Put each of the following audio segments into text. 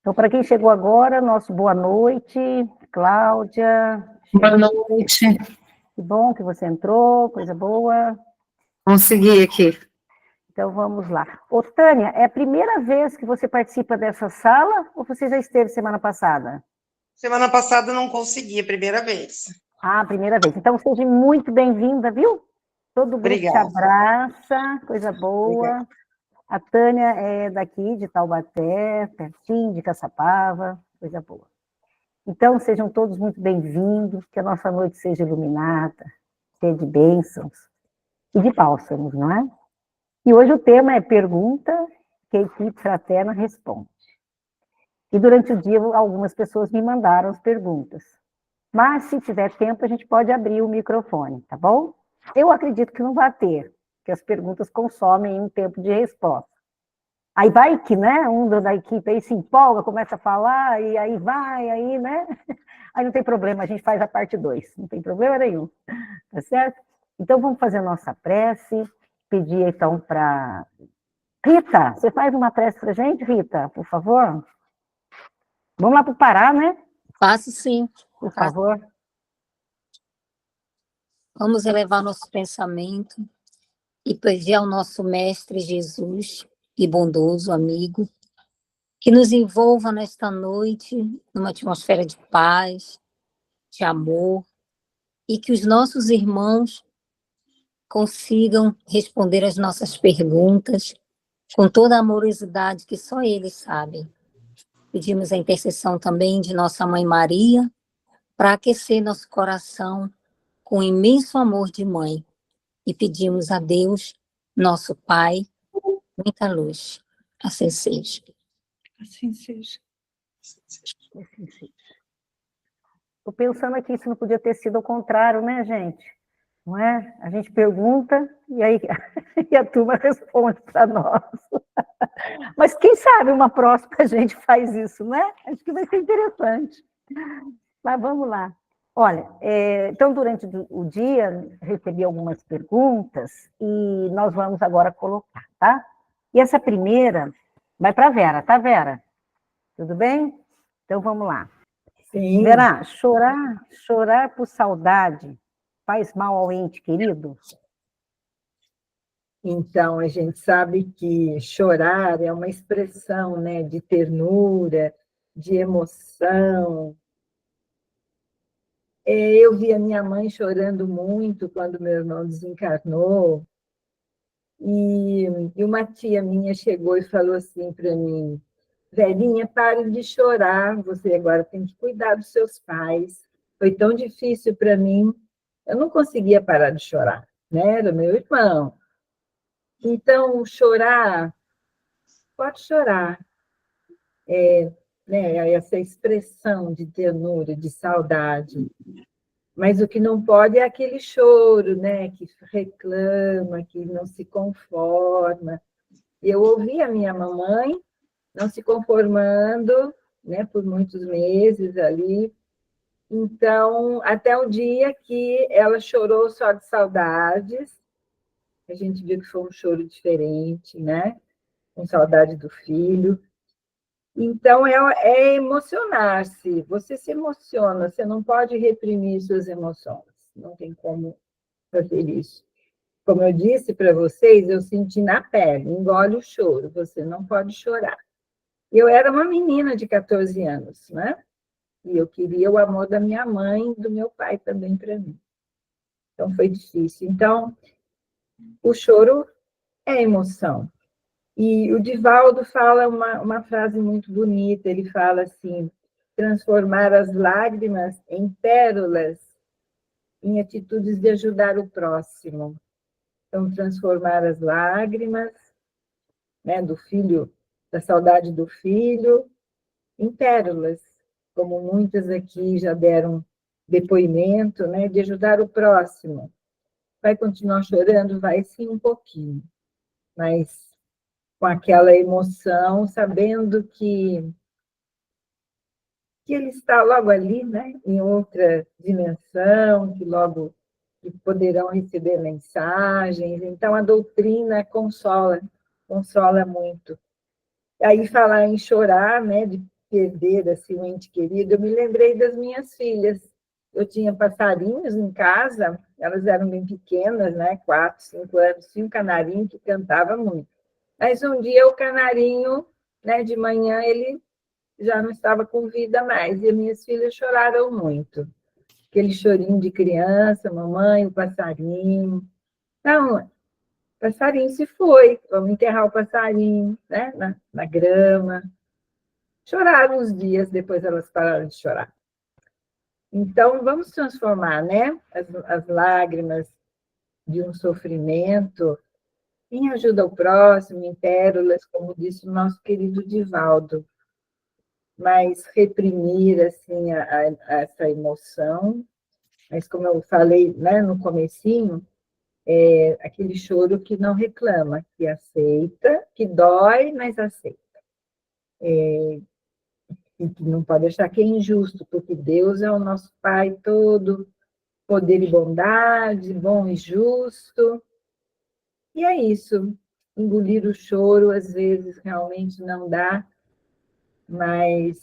Então, para quem chegou agora, nosso boa noite, Cláudia. Boa noite. Que bom que você entrou, coisa boa. Consegui aqui. Então, vamos lá. Ô, Tânia, é a primeira vez que você participa dessa sala ou você já esteve semana passada? Semana passada eu não consegui, a primeira vez. Ah, primeira vez. Então, seja muito bem-vinda, viu? Todo o grupo te abraça, coisa boa. Obrigada. A Tânia é daqui, de Taubaté, pertinho de Caçapava, coisa boa. Então, sejam todos muito bem-vindos, que a nossa noite seja iluminada, cheia de bênçãos e de bálsamos, não é? E hoje o tema é pergunta que a equipe fraterna responde. E durante o dia, algumas pessoas me mandaram as perguntas. Mas, se tiver tempo, a gente pode abrir o microfone, tá bom? Eu acredito que não vai ter, que as perguntas consomem um tempo de resposta. Aí vai que, né, um da equipe aí se empolga, começa a falar, e aí vai, aí, né? Aí não tem problema, a gente faz a parte 2, não tem problema nenhum, tá certo? Então, vamos fazer a nossa prece, pedir, então, para... Rita, você faz uma prece para a gente, Rita, por favor? Vamos lá para o Pará, né? Faço sim. Por favor. Vamos elevar nosso pensamento e pedir ao nosso Mestre Jesus, e bondoso amigo, que nos envolva nesta noite numa atmosfera de paz, de amor, e que os nossos irmãos consigam responder as nossas perguntas com toda a amorosidade que só eles sabem. Pedimos a intercessão também de nossa Mãe Maria, para aquecer nosso coração com imenso amor de mãe. E pedimos a Deus, nosso Pai, muita luz. Assim seja. Assim seja. Assim seja. Estou pensando aqui se não podia ter sido ao contrário, né, gente? Não é? A gente pergunta e aí e a turma responde para nós. Mas quem sabe uma próxima a gente faz isso, né? Acho que vai ser interessante. Mas vamos lá. Olha, então durante o dia recebi algumas perguntas e nós vamos agora colocar, tá? E essa primeira vai para a Vera, tá, Vera? Tudo bem? Então vamos lá. Sim. Vera, chorar por saudade faz mal ao ente querido? Então, a gente sabe que chorar é uma expressão, né, de ternura, de emoção. Eu vi a minha mãe chorando muito quando meu irmão desencarnou, e uma tia minha chegou e falou assim para mim: velhinha, pare de chorar, você agora tem que cuidar dos seus pais. Foi tão difícil para mim, eu não conseguia parar de chorar, né? Era meu irmão. Então, chorar, pode chorar, né? Essa expressão de ternura, de saudade. Mas o que não pode é aquele choro, né? Que reclama, que não se conforma. Eu ouvi a minha mamãe não se conformando, né? Por muitos meses ali. Então, até o dia que ela chorou só de saudades, a gente viu que foi um choro diferente, né? Com saudade do filho. Então, é emocionar-se. Você se emociona, você não pode reprimir suas emoções. Não tem como fazer isso. Como eu disse para vocês, eu senti na pele, engole o choro, você não pode chorar. Eu era uma menina de 14 anos, né? E eu queria o amor da minha mãe e do meu pai também para mim. Então, foi difícil. Então, o choro é emoção. E o Divaldo fala uma frase muito bonita, ele fala assim: transformar as lágrimas em pérolas, em atitudes de ajudar o próximo. Então, transformar as lágrimas, né, do filho, da saudade do filho, em pérolas, como muitas aqui já deram depoimento, né, de ajudar o próximo. Vai continuar chorando? Vai sim um pouquinho, mas com aquela emoção, sabendo que ele está logo ali, né, em outra dimensão, que logo poderão receber mensagens. Então, a doutrina consola muito. Aí, falar em chorar, né, perder assim, um ente querido, eu me lembrei das minhas filhas. Eu tinha passarinhos em casa, elas eram bem pequenas, né? 4, 5 anos, tinha um canarinho que cantava muito. Mas um dia o canarinho, né, de manhã, ele já não estava com vida mais, e as minhas filhas choraram muito. Aquele chorinho de criança, mamãe, o passarinho. Então, o passarinho se foi, vamos enterrar o passarinho, né, na grama. Choraram uns dias, depois elas pararam de chorar. Então, vamos transformar, né, as lágrimas de um sofrimento em ajuda ao próximo, em pérolas, como disse o nosso querido Divaldo. Mas reprimir, assim, essa emoção, mas como eu falei, né, no comecinho, é aquele choro que não reclama, que aceita, que dói, mas aceita. E que não pode achar que é injusto, porque Deus é o nosso Pai todo, poder e bondade, bom e justo. E é isso. Engolir o choro, às vezes, realmente não dá, mas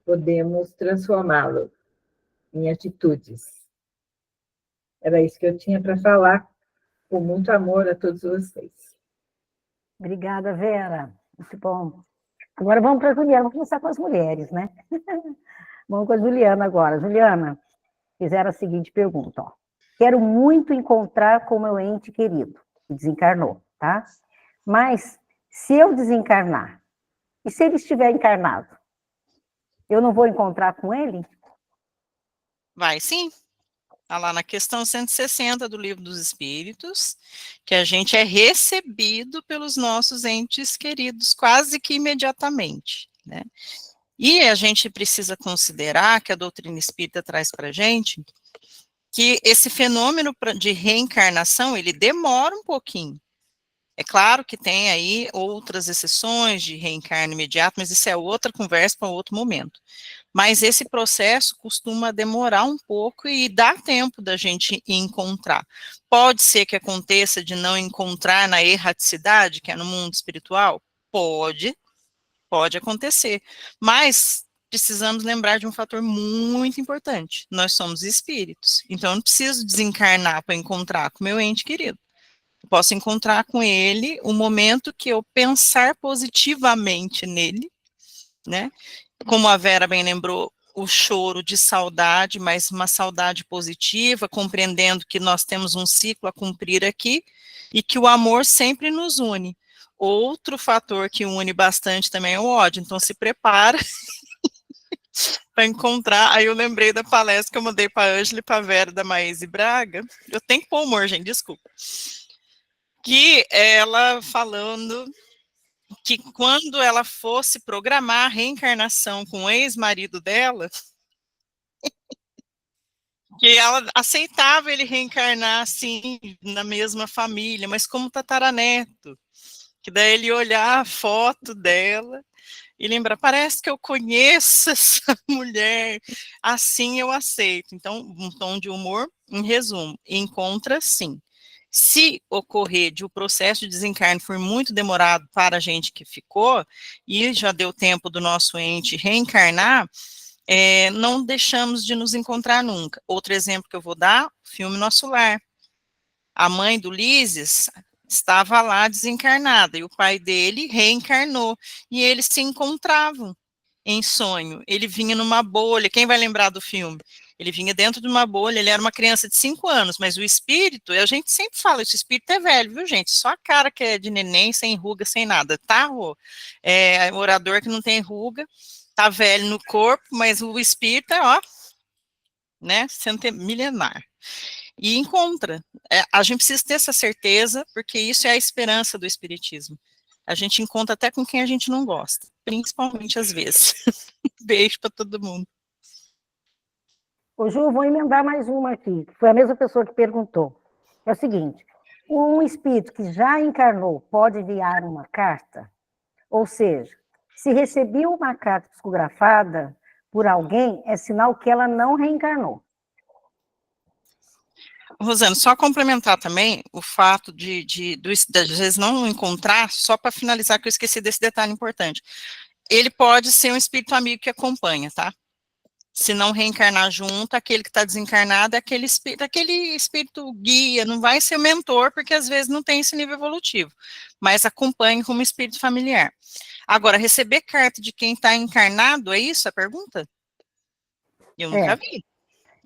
podemos transformá-lo em atitudes. Era isso que eu tinha para falar, com muito amor a todos vocês. Obrigada, Vera. Muito bom. Agora vamos para a Juliana, vamos começar com as mulheres, né? Vamos com a Juliana agora. Juliana, fizeram a seguinte pergunta, ó. Quero muito encontrar com meu ente querido, que desencarnou, tá? Mas, se eu desencarnar, e se ele estiver encarnado, eu não vou encontrar com ele? Vai sim. Está lá na questão 160 do Livro dos Espíritos, que a gente é recebido pelos nossos entes queridos quase que imediatamente, né? E a gente precisa considerar que a doutrina espírita traz para a gente que esse fenômeno de reencarnação, ele demora um pouquinho. É claro que tem aí outras exceções de reencarne imediato, mas isso é outra conversa para outro momento. Mas esse processo costuma demorar um pouco e dá tempo da gente encontrar. Pode ser que aconteça de não encontrar na erraticidade, que é no mundo espiritual? Pode acontecer. Mas precisamos lembrar de um fator muito importante. Nós somos espíritos. Então, eu não preciso desencarnar para encontrar com meu ente querido. Eu posso encontrar com ele o momento que eu pensar positivamente nele, né? Como a Vera bem lembrou, o choro de saudade, mas uma saudade positiva, compreendendo que nós temos um ciclo a cumprir aqui e que o amor sempre nos une. Outro fator que une bastante também é o ódio, então se prepara para encontrar. Aí eu lembrei da palestra que eu mandei para a Ângela e para a Vera da Maíse Braga. Eu tenho que pôr humor, gente, desculpa. Que ela falando que quando ela fosse programar a reencarnação com o ex-marido dela, que ela aceitava ele reencarnar, assim, na mesma família, mas como tataraneto, que daí ele olhar a foto dela e lembrar, parece que eu conheço essa mulher, assim eu aceito. Então, um tom de humor, em resumo, encontra sim. Se ocorrer de o processo de desencarne for muito demorado para a gente que ficou, e já deu tempo do nosso ente reencarnar, não deixamos de nos encontrar nunca. Outro exemplo que eu vou dar, o filme Nosso Lar. A mãe do Lísias estava lá desencarnada, e o pai dele reencarnou, e eles se encontravam em sonho. Ele vinha numa bolha, quem vai lembrar do filme? Ele vinha dentro de uma bolha, ele era uma criança de 5 anos, mas o espírito, a gente sempre fala, esse espírito é velho, viu, gente? Só a cara que é de neném, sem ruga, sem nada, tá, Rô? Orador que não tem ruga, tá velho no corpo, mas o espírito é, ó, né, milenar. E encontra. A gente precisa ter essa certeza, porque isso é a esperança do espiritismo. A gente encontra até com quem a gente não gosta, principalmente às vezes. Beijo para todo mundo. Ô, Ju, vou emendar mais uma aqui, foi a mesma pessoa que perguntou. É o seguinte, um espírito que já encarnou pode enviar uma carta? Ou seja, se recebeu uma carta psicografada por alguém, é sinal que ela não reencarnou. Rosana, só complementar também o fato de às vezes não encontrar, só para finalizar, que eu esqueci desse detalhe importante. ele pode ser um espírito amigo que acompanha, tá? Se não reencarnar junto, aquele que está desencarnado é aquele espírito guia, não vai ser o mentor, porque às vezes não tem esse nível evolutivo, mas acompanha como espírito familiar. Agora, receber carta de quem está encarnado, é isso a pergunta? Eu nunca vi.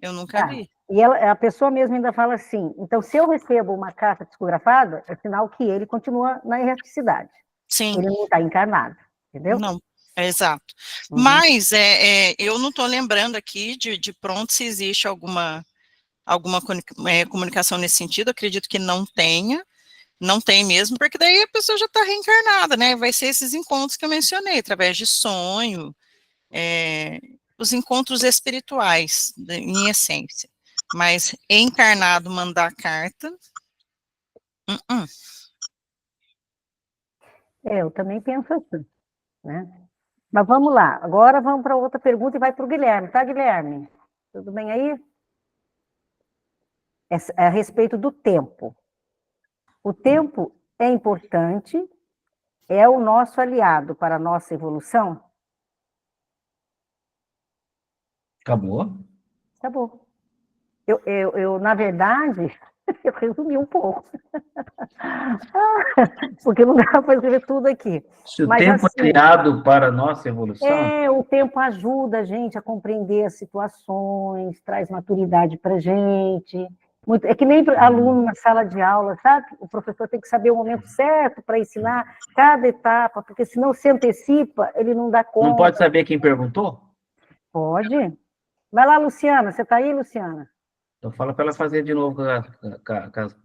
Eu nunca vi. E a pessoa mesmo ainda fala assim, então se eu recebo uma carta psicografada, é sinal que ele continua na erraticidade. Sim. Ele não está encarnado, entendeu? Não, exato. Uhum. Mas eu não estou lembrando aqui de pronto se existe alguma comunicação nesse sentido, acredito que não tenha, não tem mesmo, porque daí a pessoa já está reencarnada, né? Vai ser esses encontros que eu mencionei, através de sonho, os encontros espirituais, em essência. Mas encarnado mandar carta, Eu também penso assim, né? Mas vamos lá, agora vamos para outra pergunta e vai para o Guilherme, tá, Guilherme? Tudo bem aí? É a respeito do tempo. O tempo é importante, é o nosso aliado para a nossa evolução? Acabou? Acabou. Eu, na verdade, eu resumi um pouco. Porque não dá para escrever tudo aqui. Se o Mas, tempo assim, é criado para a nossa evolução, o tempo ajuda a gente a compreender as situações, traz maturidade para a gente. É que nem aluno na sala de aula, sabe? O professor tem que saber o momento certo para ensinar cada etapa, porque senão se antecipa, ele não dá conta. não pode saber quem perguntou? Pode. Vai lá, Luciana. Você está aí, Luciana? Então fala para ela fazer de novo com as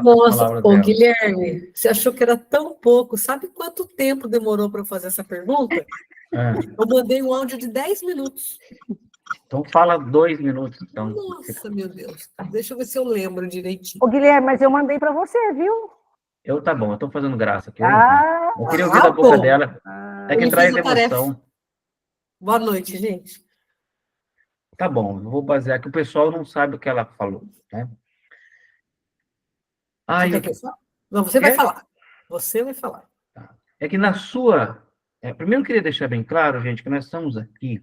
Nossa, palavras ô dela. Guilherme, você achou que era tão pouco? Sabe quanto tempo demorou para eu fazer essa pergunta? Eu mandei um áudio de 10 minutos. Então fala 2 minutos. Então. Nossa, meu Deus. Deixa eu ver se eu lembro direitinho. Ô, Guilherme, mas eu mandei para você, viu? Tá bom, eu estou fazendo graça aqui. Eu queria ouvir da boca dela. É que Ele traz fez a emoção. tarefa. Boa noite, gente. Tá bom, eu vou basear que o pessoal não sabe o que ela falou, né? Você quer que eu fale? Não, você vai falar. Você vai falar. Tá. É que na sua... primeiro eu queria deixar bem claro, gente, que nós estamos aqui,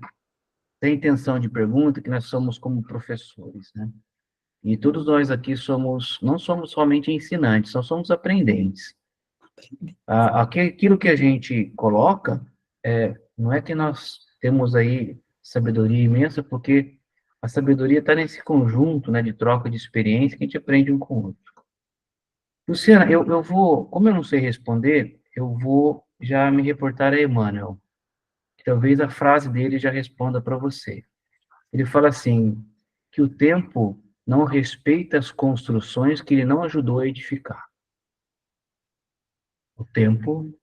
sem intenção de pergunta, que nós somos como professores, né? E todos nós aqui não somos somente ensinantes, só somos aprendentes. Aquilo que a gente coloca, não é que nós temos aí sabedoria imensa, porque a sabedoria está nesse conjunto, né, de troca de experiência que a gente aprende um com o outro. Luciana, eu vou, como eu não sei responder, eu vou já me reportar a Emmanuel. Talvez a frase dele já responda para você. Ele fala assim, que o tempo não respeita as construções que ele não ajudou a edificar. O tempo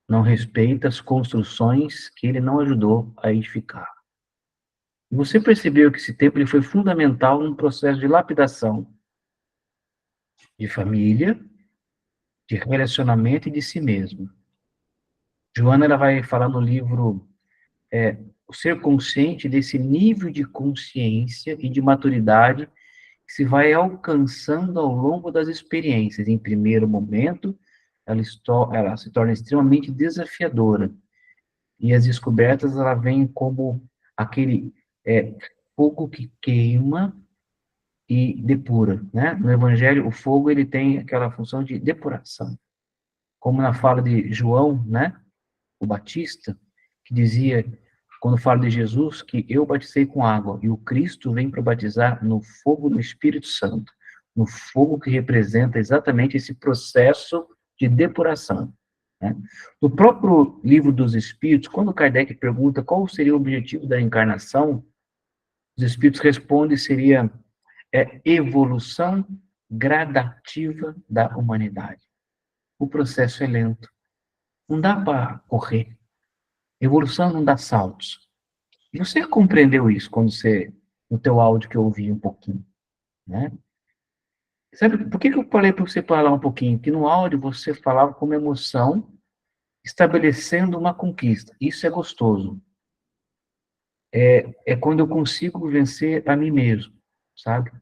não respeita as construções que ele não ajudou a edificar. Você percebeu que esse tempo ele foi fundamental no processo de lapidação de família, de relacionamento e de si mesmo. Joana ela vai falar no livro o ser consciente desse nível de consciência e de maturidade que se vai alcançando ao longo das experiências. Em primeiro momento, ela se torna extremamente desafiadora. E as descobertas, ela vem como aquele fogo que queima e depura, né? No Evangelho, o fogo, ele tem aquela função de depuração. Como na fala de João, né? O Batista, que dizia, quando fala de Jesus, que eu batizei com água, e o Cristo vem para batizar no fogo do Espírito Santo, no fogo que representa exatamente esse processo de depuração. Né? No próprio Livro dos Espíritos, quando Kardec pergunta qual seria o objetivo da encarnação, os Espíritos respondem seria evolução gradativa da humanidade. O processo é lento. Não dá para correr. Evolução não dá saltos. Você compreendeu isso no teu áudio que eu ouvi um pouquinho, né? Sabe, por que eu falei para você falar um pouquinho? Que no áudio você falava com emoção, estabelecendo uma conquista. Isso é gostoso. É quando eu consigo vencer a mim mesmo, sabe?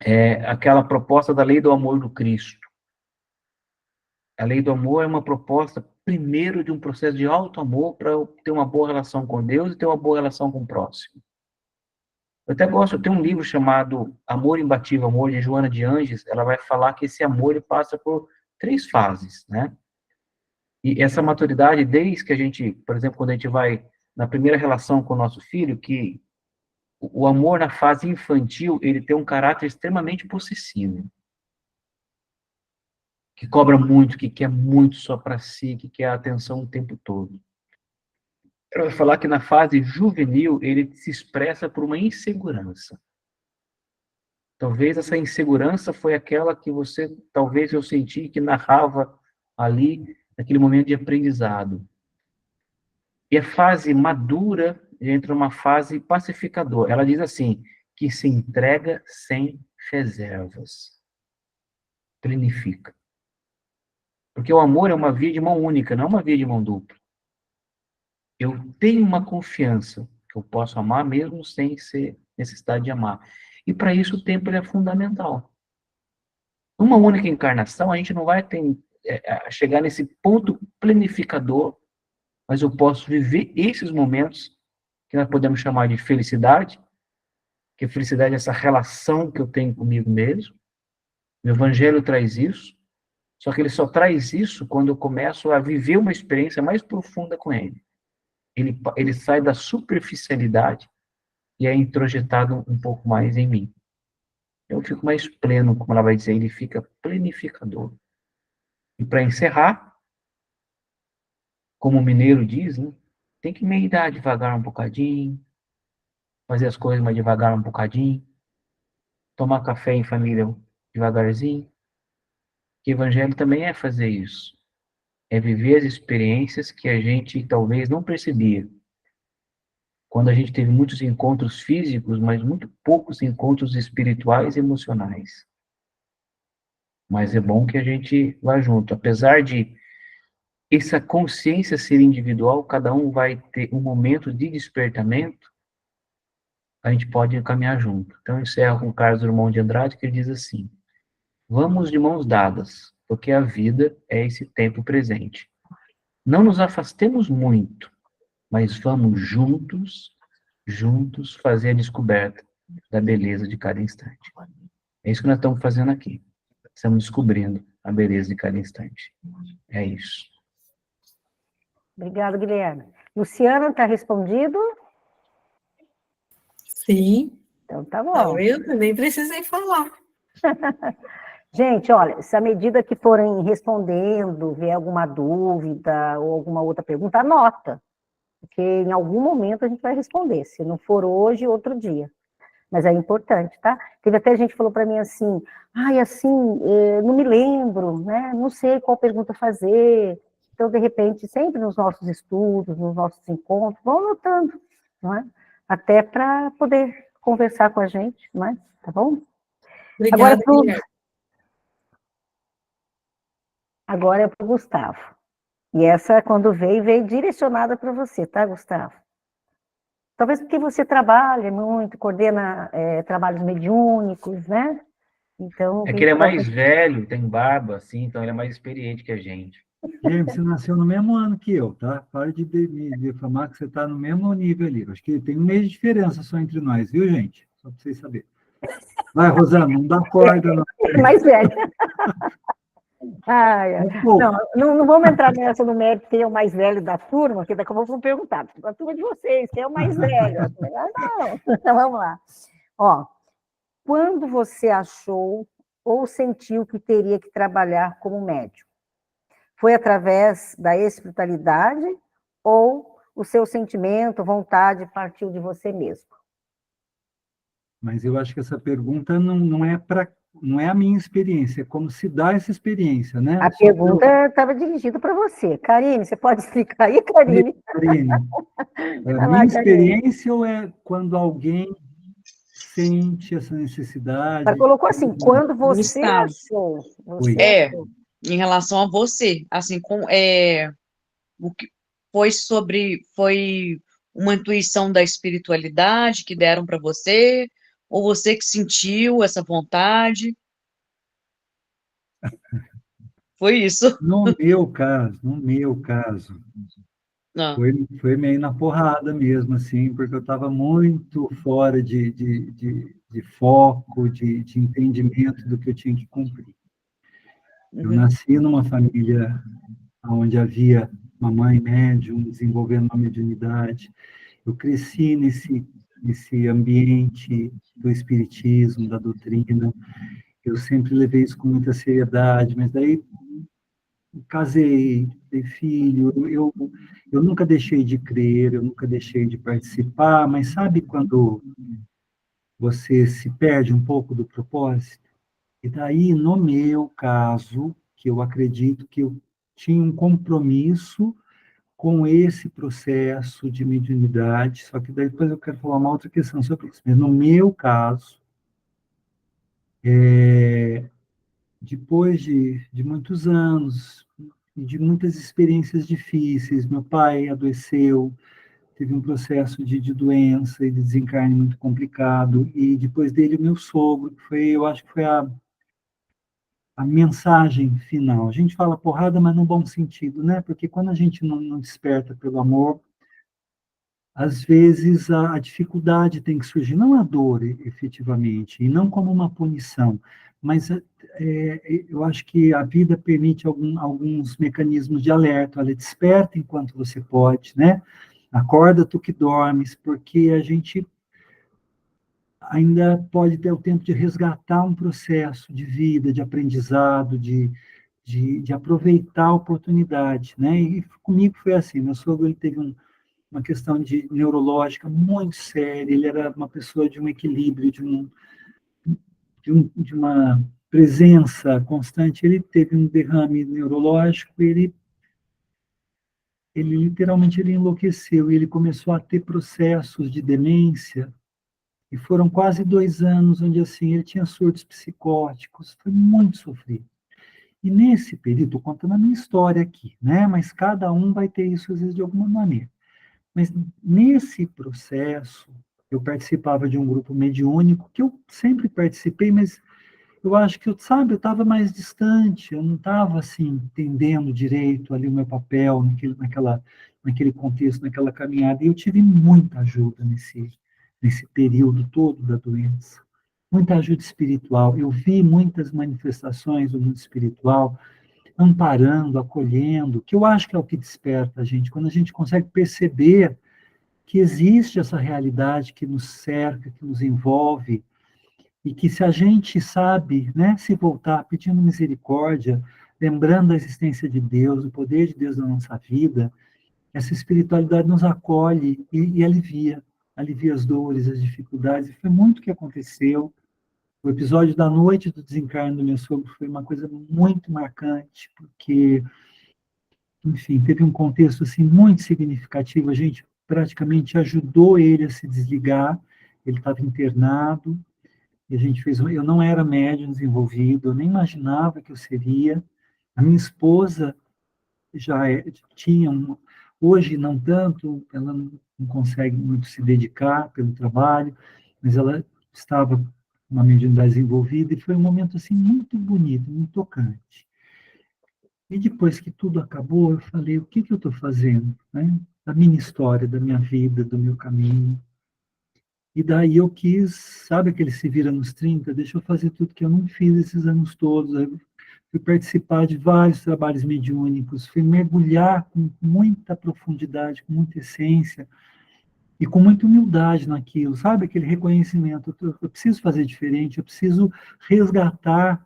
É aquela proposta da lei do amor do Cristo. A lei do amor é uma proposta primeiro de um processo de auto-amor para eu ter uma boa relação com Deus e ter uma boa relação com o próximo. Eu até gosto, tem um livro chamado Amor Imbatível, Amor, de Joana de Anges. Ela vai falar que esse amor ele passa por 3 fases, né? E essa maturidade, desde que a gente, por exemplo, quando a gente vai na primeira relação com o nosso filho, que o amor na fase infantil, ele tem um caráter extremamente possessivo, que cobra muito, que quer muito só para si, que quer a atenção o tempo todo. Eu vou falar que na fase juvenil, ele se expressa por uma insegurança. Talvez essa insegurança foi aquela que talvez eu senti que narrava ali, naquele momento de aprendizado. E a fase madura entra numa fase pacificadora. Ela diz assim, que se entrega sem reservas. Plenifica. Porque o amor é uma via de mão única, não é uma via de mão dupla. Eu tenho uma confiança que eu posso amar mesmo sem ser necessidade de amar. E para isso o tempo ele é fundamental. Numa única encarnação, a gente não vai chegar nesse ponto planificador, mas eu posso viver esses momentos que nós podemos chamar de felicidade, que a felicidade é essa relação que eu tenho comigo mesmo. O Evangelho traz isso, só que ele só traz isso quando eu começo a viver uma experiência mais profunda com ele. Ele sai da superficialidade e é introjetado um pouco mais em mim. Eu fico mais pleno, como ela vai dizer, ele fica planificador. E para encerrar, como o mineiro diz, né, tem que meditar devagar um bocadinho, fazer as coisas mais devagar um bocadinho, tomar café em família devagarzinho. Que o evangelho também é fazer isso. É viver as experiências que a gente talvez não percebia. Quando a gente teve muitos encontros físicos, mas muito poucos encontros espirituais e emocionais. Mas é bom que a gente vá junto. Apesar de essa consciência ser individual, cada um vai ter um momento de despertamento, a gente pode caminhar junto. Então, eu encerro com o Carlos Drummond de Andrade, que ele diz assim, vamos de mãos dadas, porque a vida é esse tempo presente. Não nos afastemos muito, mas vamos juntos fazer a descoberta da beleza de cada instante. É isso que nós estamos fazendo aqui. Estamos descobrindo a beleza de cada instante. É isso. Obrigada, Guilherme. Luciana, está respondido? Sim. Então tá bom. Tá vendo? Nem precisei falar. Gente, olha, se à medida que forem respondendo, vier alguma dúvida ou alguma outra pergunta, anota. Porque em algum momento a gente vai responder. Se não for hoje, outro dia. Mas é importante, tá? Teve até gente que falou para mim assim, assim, não me lembro, né? Não sei qual pergunta fazer. Então, de repente, sempre nos nossos estudos, nos nossos encontros, vão anotando, não é? Até para poder conversar com a gente, não é? Tá bom? Obrigada, Guilherme. Agora é para o Gustavo. E essa, quando veio direcionada para você, tá, Gustavo? Talvez porque você trabalha muito, coordena trabalhos mediúnicos, né? Então, é que ele é mais velho, tem barba, assim, então ele é mais experiente que a gente. James, você nasceu no mesmo ano que eu, tá? Para de me difamar que você está no mesmo nível ali. Acho que tem um mês de diferença só entre nós, viu, gente? Só para vocês saberem. Vai, Rosana, não dá corda, não. Mais velho. Não vamos entrar nessa no mérito quem é o mais velho da turma, que daqui a pouco vão perguntar, a turma de vocês, quem é o mais velho? Não, então vamos lá. Ó, quando você achou ou sentiu que teria que trabalhar como médium? Foi através da espiritualidade ou o seu sentimento, vontade partiu de você mesmo? Mas eu acho que essa pergunta não é a minha experiência, é como se dá essa experiência, né? A pergunta estava dirigida para você. Karine, você pode explicar aí, Karine? Karine, é a minha experiência ou é quando alguém sente essa necessidade? Ela colocou assim, quando você achou. Em relação a você, assim, o que foi uma intuição da espiritualidade que deram para você, ou você que sentiu essa vontade? Foi isso. No meu caso, Não. foi meio na porrada mesmo, assim, porque eu estava muito fora de foco, de entendimento do que eu tinha que cumprir. Eu Uhum. nasci numa família onde havia uma mãe médium desenvolvendo uma mediunidade. Eu cresci nesse ambiente do espiritismo, da doutrina. Eu sempre levei isso com muita seriedade, mas daí casei, tenho filho, eu nunca deixei de crer, eu nunca deixei de participar, mas sabe quando você se perde um pouco do propósito? E daí, no meu caso, que eu acredito que eu tinha um compromisso com esse processo de mediunidade, só que daí depois eu quero falar uma outra questão sobre isso. Mas no meu caso, depois de muitos anos e de muitas experiências difíceis, meu pai adoeceu, teve um processo de doença e de desencarne muito complicado, e depois dele o meu sogro, que foi, eu acho que foi a mensagem final. A gente fala porrada, mas no bom sentido, né? Porque quando a gente não desperta pelo amor, às vezes a dificuldade tem que surgir, não a dor efetivamente, e não como uma punição, mas eu acho que a vida permite alguns mecanismos de alerta. Olha, desperta enquanto você pode, né? Acorda tu que dormes, porque a gente ainda pode ter o tempo de resgatar um processo de vida, de aprendizado, de aproveitar a oportunidade, né? E comigo foi assim, meu sogro ele teve uma questão neurológica muito séria, ele era uma pessoa de um equilíbrio, de uma presença constante, ele teve um derrame neurológico, ele literalmente ele enlouqueceu, e ele começou a ter processos de demência, e foram quase 2 anos onde assim ele tinha surtos psicóticos, foi muito sofrido. E nesse período, estou contando a minha história aqui, né? Mas cada um vai ter isso às vezes de alguma maneira. Mas nesse processo, eu participava de um grupo mediúnico, que eu sempre participei, mas eu acho que, sabe, eu estava mais distante, eu não estava, assim, entendendo direito ali o meu papel naquele contexto, naquela caminhada, e eu tive muita ajuda nesse período todo da doença, muita ajuda espiritual. Eu vi muitas manifestações do mundo espiritual, amparando, acolhendo, que eu acho que é o que desperta a gente, quando a gente consegue perceber que existe essa realidade que nos cerca, que nos envolve, e que se a gente sabe, né, se voltar pedindo misericórdia, lembrando da existência de Deus, o poder de Deus na nossa vida, essa espiritualidade nos acolhe e alivia as dores, as dificuldades, e foi muito o que aconteceu. O episódio da noite do desencarne do meu sogro foi uma coisa muito marcante, porque, enfim, teve um contexto assim muito significativo. A gente praticamente ajudou ele a se desligar. Ele estava internado e a gente fez. Eu não era médium desenvolvido, eu nem imaginava que eu seria. A minha esposa tinha hoje não tanto, ela não consegue muito se dedicar pelo trabalho, mas ela estava com uma mediunidade desenvolvida e foi um momento assim muito bonito, muito tocante. E depois que tudo acabou, eu falei, o que eu estou fazendo? Né? Da minha história, da minha vida, do meu caminho. E daí eu quis, sabe aquele se vira nos 30? Deixa eu fazer tudo que eu não fiz esses anos todos. Eu fui participar de vários trabalhos mediúnicos, fui mergulhar com muita profundidade, com muita essência e com muita humildade naquilo, sabe? Aquele reconhecimento, eu preciso fazer diferente, eu preciso resgatar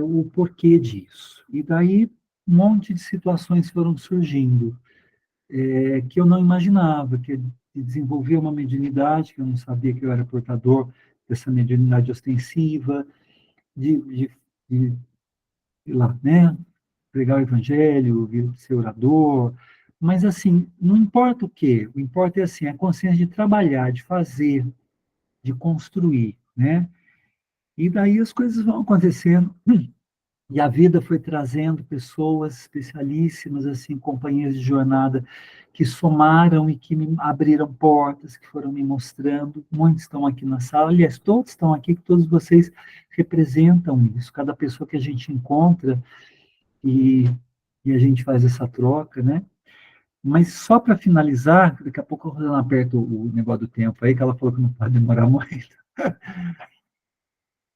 o porquê disso. E daí um monte de situações foram surgindo, que eu não imaginava, que desenvolver uma mediunidade, que eu não sabia que eu era portador dessa mediunidade ostensiva, de ir lá, né, pregar o evangelho, ser orador, mas assim, não importa o quê, o importa é assim, a consciência de trabalhar, de fazer, de construir, né, e daí as coisas vão acontecendo E a vida foi trazendo pessoas especialíssimas, assim, companheiros de jornada, que somaram e que me abriram portas, que foram me mostrando. Muitos estão aqui na sala, aliás, todos estão aqui, que todos vocês representam isso. Cada pessoa que a gente encontra e, e a gente faz essa troca, né? Mas só para finalizar, daqui a pouco a Rosana aperta o negócio do tempo aí, que ela falou que não pode demorar muito.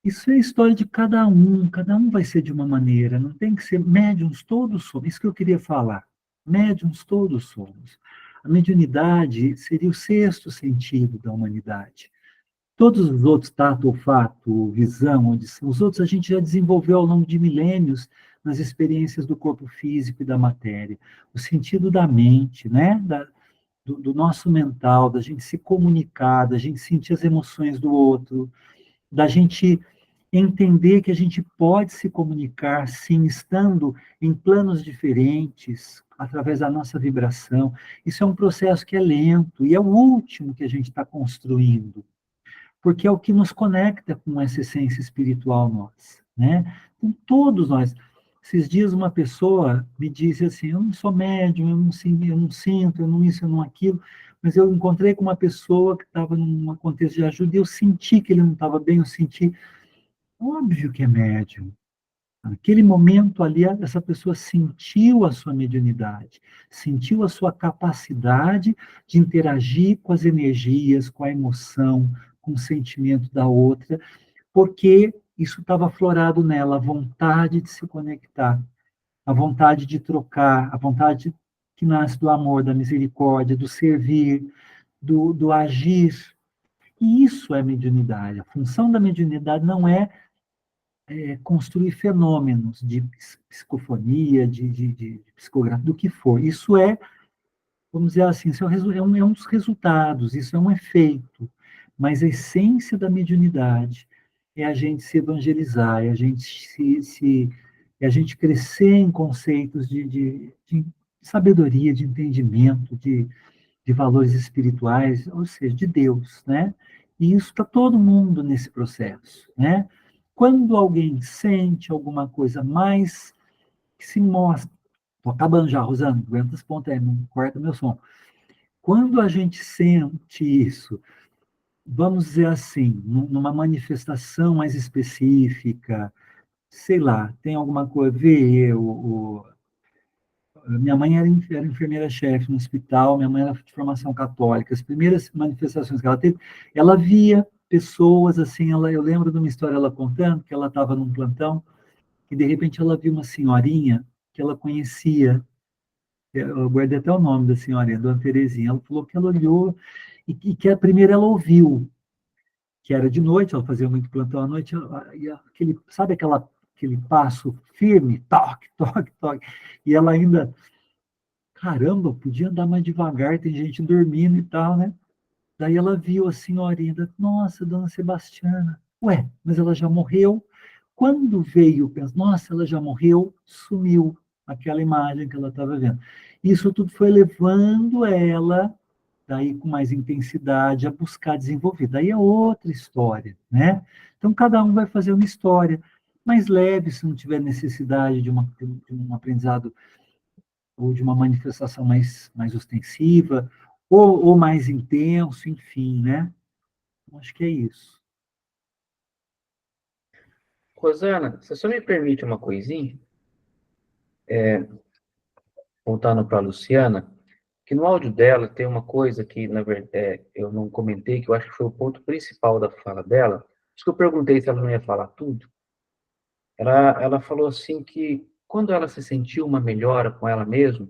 Isso é a história de cada um vai ser de uma maneira, não tem que ser médiums, todos somos, isso que eu queria falar, médiums todos somos. A mediunidade seria o sexto sentido da humanidade. Todos os outros, tato, olfato, visão, audição, os outros a gente já desenvolveu ao longo de milênios nas experiências do corpo físico e da matéria. O sentido da mente, né? Do nosso mental, da gente se comunicar, da gente sentir as emoções do outro, da gente entender que a gente pode se comunicar, sim, estando em planos diferentes, através da nossa vibração. Isso é um processo que é lento e é o último que a gente está construindo, porque é o que nos conecta com essa essência espiritual nossa, né? Então, todos nós. Esses dias uma pessoa me disse assim, eu não sou médium, eu não sinto, eu não isso, eu não aquilo, mas eu encontrei com uma pessoa que estava num contexto de ajuda e eu senti que ele não estava bem, eu senti, óbvio que é médium. Naquele momento ali, essa pessoa sentiu a sua mediunidade, sentiu a sua capacidade de interagir com as energias, com a emoção, com o sentimento da outra, porque isso estava aflorado nela, a vontade de se conectar, a vontade de trocar, a vontade que nasce do amor, da misericórdia, do servir, do agir. E isso é mediunidade. A função da mediunidade não é construir fenômenos de psicofonia, de psicografia, do que for. Isso é, vamos dizer assim, isso é um dos resultados, isso é um efeito. Mas a essência da mediunidade é a gente se evangelizar, é a gente é a gente crescer em conceitos de sabedoria, de entendimento, de valores espirituais, ou seja, de Deus, né? E isso está todo mundo nesse processo, né? Quando alguém sente alguma coisa mais que se mostra, estou acabando já, Rosana, aguenta as pontas aí, não corta meu som. Quando a gente sente isso, vamos dizer assim, numa manifestação mais específica, sei lá, tem alguma coisa, ver minha mãe era enfermeira-chefe no hospital, minha mãe era de formação católica. As primeiras manifestações que ela teve, ela via pessoas assim, eu lembro de uma história ela contando que ela estava num plantão e de repente ela viu uma senhorinha que ela conhecia. Eu guardei até o nome da senhorinha, Dona Terezinha. Ela falou que ela olhou e que a primeira ela ouviu, que era de noite, ela fazia muito plantão à noite, e aquele, sabe aquele passo firme, toque, toque, toque, e ela ainda, caramba, podia andar mais devagar, tem gente dormindo e tal, né? Daí ela viu a senhorinha, nossa, Dona Sebastiana, ué, mas ela já morreu? Quando veio, pensa, nossa, ela já morreu, sumiu aquela imagem que ela estava vendo. Isso tudo foi levando ela, daí com mais intensidade, a buscar desenvolver. Daí é outra história, né? Então, cada um vai fazer uma história mais leve, se não tiver necessidade de um aprendizado ou de uma manifestação mais ostensiva, ou mais intenso, enfim, né? Então, acho que é isso. Rosana, você só me permite uma coisinha? Voltando para a Luciana, que no áudio dela tem uma coisa que, na verdade, eu não comentei, que eu acho que foi o ponto principal da fala dela. Por isso que eu perguntei se ela não ia falar tudo. Ela falou assim que, quando ela se sentiu uma melhora com ela mesma,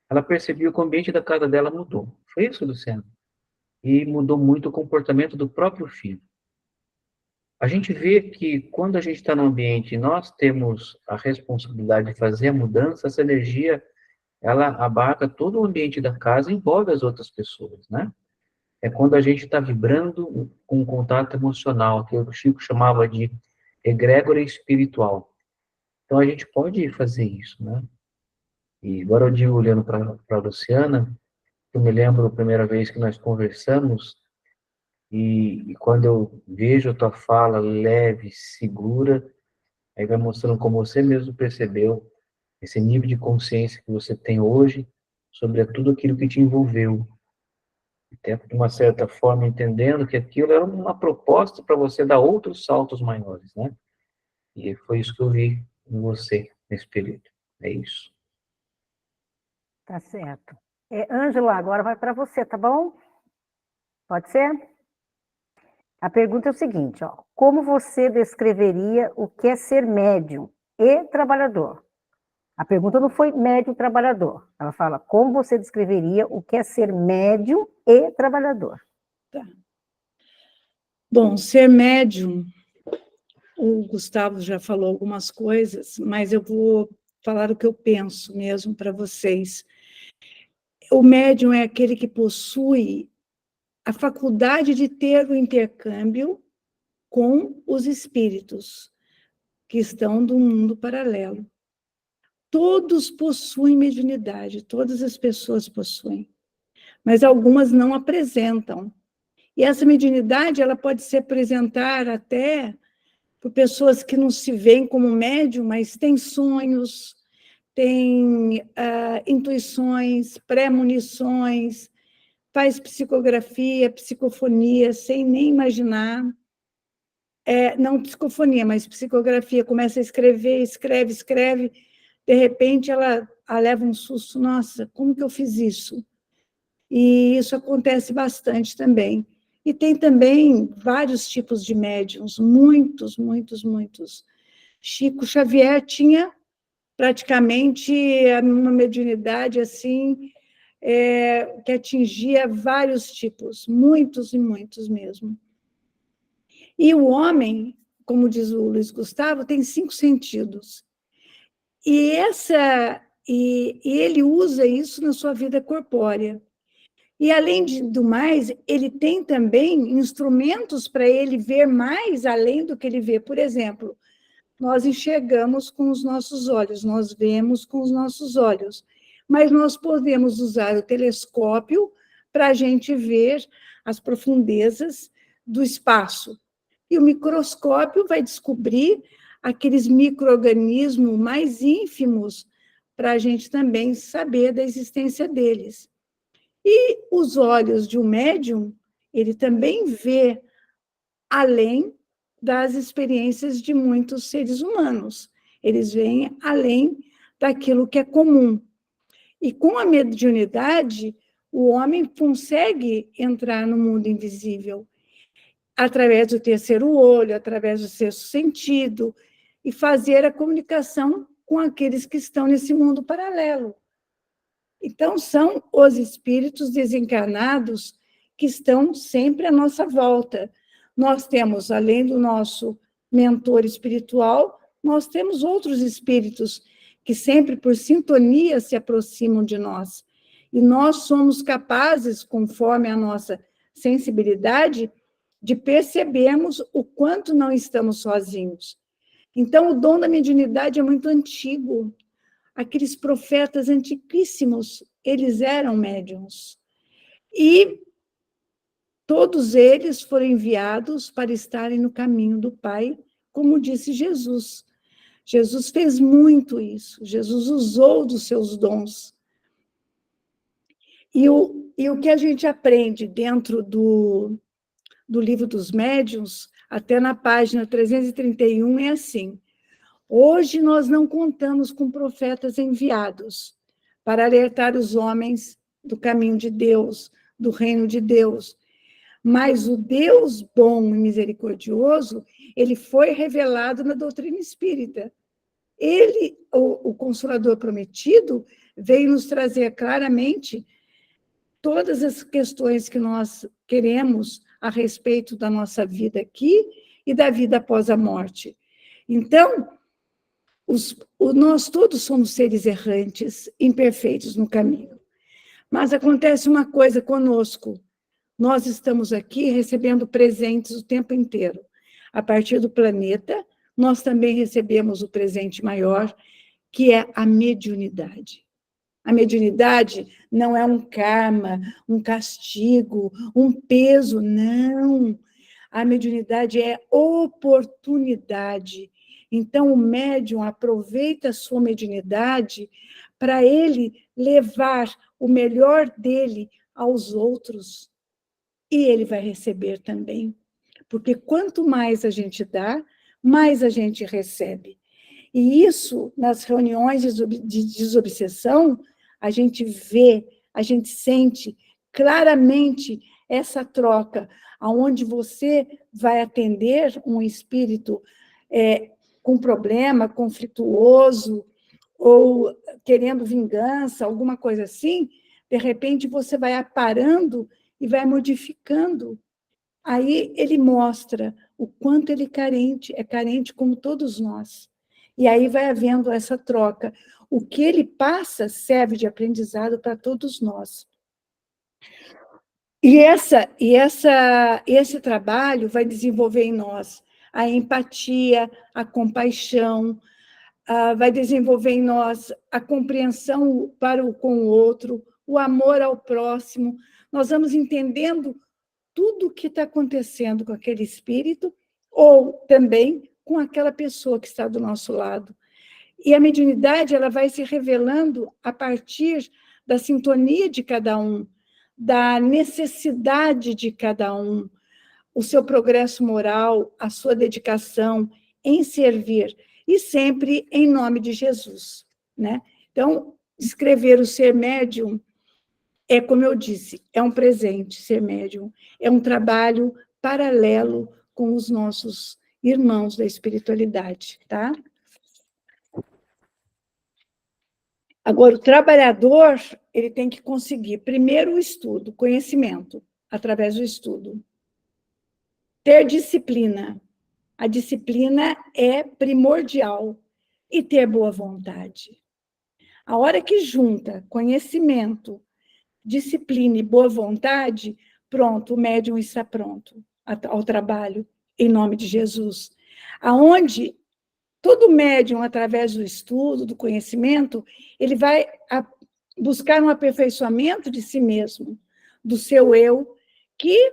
ela percebeu que o ambiente da casa dela mudou. Foi isso, Luciana? E mudou muito o comportamento do próprio filho. A gente vê que quando a gente está no ambiente e nós temos a responsabilidade de fazer a mudança, essa energia, ela abarca todo o ambiente da casa e envolve as outras pessoas, né? É quando a gente está vibrando com um contato emocional, que o Chico chamava de egrégora espiritual. Então a gente pode fazer isso, né? E agora eu digo, olhando para a Luciana, eu me lembro da primeira vez que nós conversamos, e quando eu vejo a tua fala leve, segura, Aí vai mostrando como você mesmo percebeu esse nível de consciência que você tem hoje sobre tudo aquilo que te envolveu. Até de uma certa forma entendendo que aquilo era uma proposta para você dar outros saltos maiores, né? E foi isso que eu vi em você nesse período. É isso. Tá certo. Ângela, agora vai para você, tá bom? Pode ser? A pergunta é o seguinte, ó. Como você descreveria o que é ser médium e trabalhador? A pergunta não foi médium trabalhador. Ela fala, como você descreveria o que é ser médium e trabalhador? Tá. Bom, ser médium, o Gustavo já falou algumas coisas, mas eu vou falar o que eu penso mesmo para vocês. O médium é aquele que possui a faculdade de ter o intercâmbio com os espíritos que estão do mundo paralelo. Todos possuem mediunidade, todas as pessoas possuem, mas algumas não apresentam. E essa mediunidade ela pode se apresentar até por pessoas que não se veem como médium, mas têm sonhos, têm intuições, premonições, faz psicografia, psicofonia, sem nem imaginar. Não psicofonia, mas psicografia, começa a escrever, escreve, de repente ela leva um susto, nossa, como que eu fiz isso? E isso acontece bastante também. E tem também vários tipos de médiums, muitos. Chico Xavier tinha praticamente uma mediunidade assim, que atingia vários tipos, muitos e muitos mesmo. E o homem, como diz o Luiz Gustavo, tem 5 sentidos. E ele usa isso na sua vida corpórea. E, além do mais, ele tem também instrumentos para ele ver mais além do que ele vê. Por exemplo, nós enxergamos com os nossos olhos, nós vemos com os nossos olhos, mas nós podemos usar o telescópio para a gente ver as profundezas do espaço. E o microscópio vai descobrir aqueles micro-organismos mais ínfimos para a gente também saber da existência deles. E os olhos de um médium, ele também vê além das experiências de muitos seres humanos. Eles veem além daquilo que é comum. E com a mediunidade, o homem consegue entrar no mundo invisível através do terceiro olho, através do sexto sentido, e fazer a comunicação com aqueles que estão nesse mundo paralelo. Então, são os espíritos desencarnados que estão sempre à nossa volta. Nós temos, além do nosso mentor espiritual, nós temos outros espíritos que sempre, por sintonia, se aproximam de nós. E nós somos capazes, conforme a nossa sensibilidade, de percebermos o quanto não estamos sozinhos. Então, o dom da mediunidade é muito antigo. Aqueles profetas antiquíssimos, eles eram médiuns. E todos eles foram enviados para estarem no caminho do Pai, como disse Jesus. Jesus fez muito isso, Jesus usou dos seus dons. E o que a gente aprende dentro do livro dos médiuns, até na página 331, é assim: hoje nós não contamos com profetas enviados para alertar os homens do caminho de Deus, do reino de Deus, mas o Deus bom e misericordioso, ele foi revelado na doutrina espírita. Ele, o Consolador prometido, veio nos trazer claramente todas as questões que nós queremos a respeito da nossa vida aqui e da vida após a morte. Então, nós todos somos seres errantes, imperfeitos no caminho. Mas acontece uma coisa conosco. Nós estamos aqui recebendo presentes o tempo inteiro. A partir do planeta, nós também recebemos o presente maior, que é a mediunidade. A mediunidade não é um karma, um castigo, um peso, não. A mediunidade é oportunidade Então, o médium aproveita a sua mediunidade para ele levar o melhor dele aos outros. E ele vai receber também. Porque quanto mais a gente dá, mais a gente recebe. E isso, nas reuniões de desobsessão, a gente vê, a gente sente claramente essa troca, aonde você vai atender um espírito com problema, conflituoso, ou querendo vingança, alguma coisa assim, de repente você vai aparando e vai modificando. Aí ele mostra o quanto ele é carente como todos nós. E aí vai havendo essa troca. O que ele passa serve de aprendizado para todos nós. E esse trabalho vai desenvolver em nós a empatia, a compaixão, vai desenvolver em nós a compreensão com o outro, o amor ao próximo. Nós vamos entendendo tudo o que está acontecendo com aquele espírito ou também com aquela pessoa que está do nosso lado. E a mediunidade ela vai se revelando a partir da sintonia de cada um, da necessidade de cada um, o seu progresso moral, a sua dedicação em servir, e sempre em nome de Jesus, né? Então, descrever o ser médium é, como eu disse, é um presente ser médium, é um trabalho paralelo com os nossos irmãos da espiritualidade, tá? Agora, o trabalhador, ele tem que conseguir, primeiro, o estudo, conhecimento, através do estudo. Ter disciplina. A disciplina é primordial. E ter boa vontade. A hora que junta conhecimento, disciplina e boa vontade, pronto, o médium está pronto ao trabalho, em nome de Jesus. Aonde todo médium, através do estudo, do conhecimento, ele vai buscar um aperfeiçoamento de si mesmo, do seu eu, que,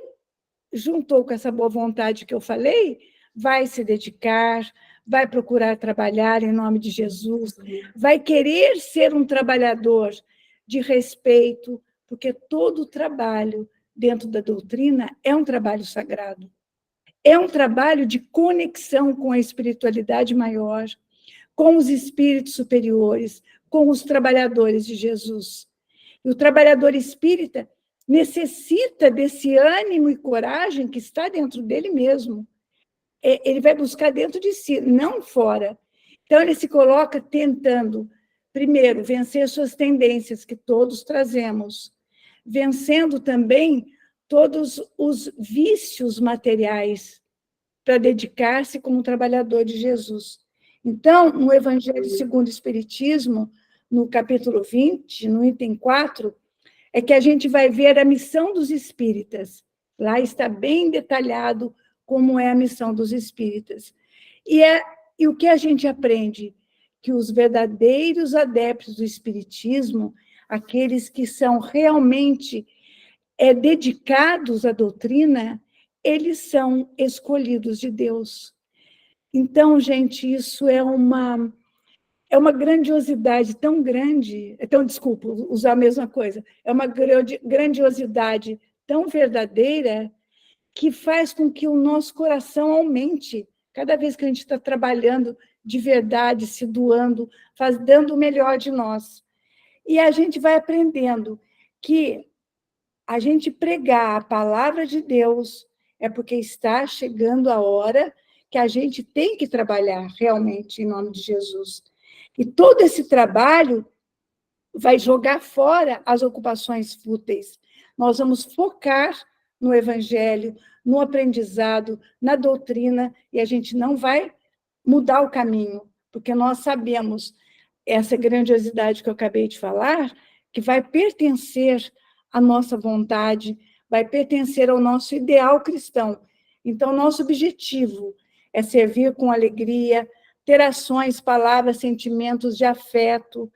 juntou com essa boa vontade que eu falei, vai se dedicar, vai procurar trabalhar em nome de Jesus, vai querer ser um trabalhador de respeito, porque todo trabalho dentro da doutrina é um trabalho sagrado. É um trabalho de conexão com a espiritualidade maior, com os espíritos superiores, com os trabalhadores de Jesus. E o trabalhador espírita necessita desse ânimo e coragem que está dentro dele mesmo. Ele vai buscar dentro de si, não fora. Então, ele se coloca tentando, primeiro, vencer suas tendências, que todos trazemos, vencendo também todos os vícios materiais, para dedicar-se como trabalhador de Jesus. Então, no Evangelho segundo o Espiritismo, no capítulo 20, no item 4, é que a gente vai ver a missão dos espíritas. Lá está bem detalhado como é a missão dos espíritas. E o que a gente aprende? Que os verdadeiros adeptos do espiritismo, aqueles que são realmente dedicados à doutrina, eles são escolhidos de Deus. Então, gente, isso é uma grandiosidade tão grande, desculpa, usar a mesma coisa, é uma grandiosidade tão verdadeira que faz com que o nosso coração aumente cada vez que a gente está trabalhando de verdade, se doando, dando o melhor de nós. E a gente vai aprendendo que a gente pregar a palavra de Deus é porque está chegando a hora que a gente tem que trabalhar realmente em nome de Jesus. E todo esse trabalho vai jogar fora as ocupações fúteis. Nós vamos focar no Evangelho, no aprendizado, na doutrina, e a gente não vai mudar o caminho, porque nós sabemos essa grandiosidade que eu acabei de falar, que vai pertencer à nossa vontade, vai pertencer ao nosso ideal cristão. Então, nosso objetivo é servir com alegria, ter ações, palavras, sentimentos de afeto,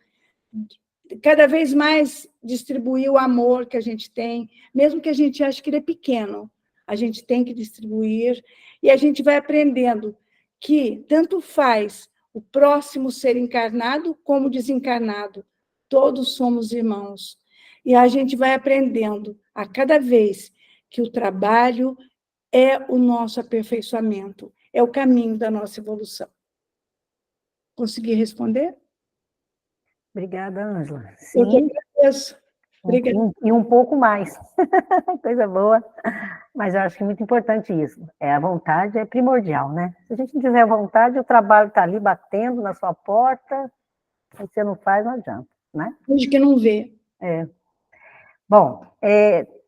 cada vez mais distribuir o amor que a gente tem, mesmo que a gente ache que ele é pequeno, a gente tem que distribuir, e a gente vai aprendendo que tanto faz o próximo ser encarnado como desencarnado. Todos somos irmãos. E a gente vai aprendendo a cada vez que o trabalho é o nosso aperfeiçoamento, é o caminho da nossa evolução. Consegui responder? Obrigada, Ângela. Eu que Sim, agradeço. Obrigada. e um pouco mais. Coisa boa. Mas eu acho que é muito importante isso. A vontade é primordial, né? Se a gente não tiver vontade, o trabalho está ali batendo na sua porta, aí você não faz, não adianta, né? Hoje que não vê. Bom,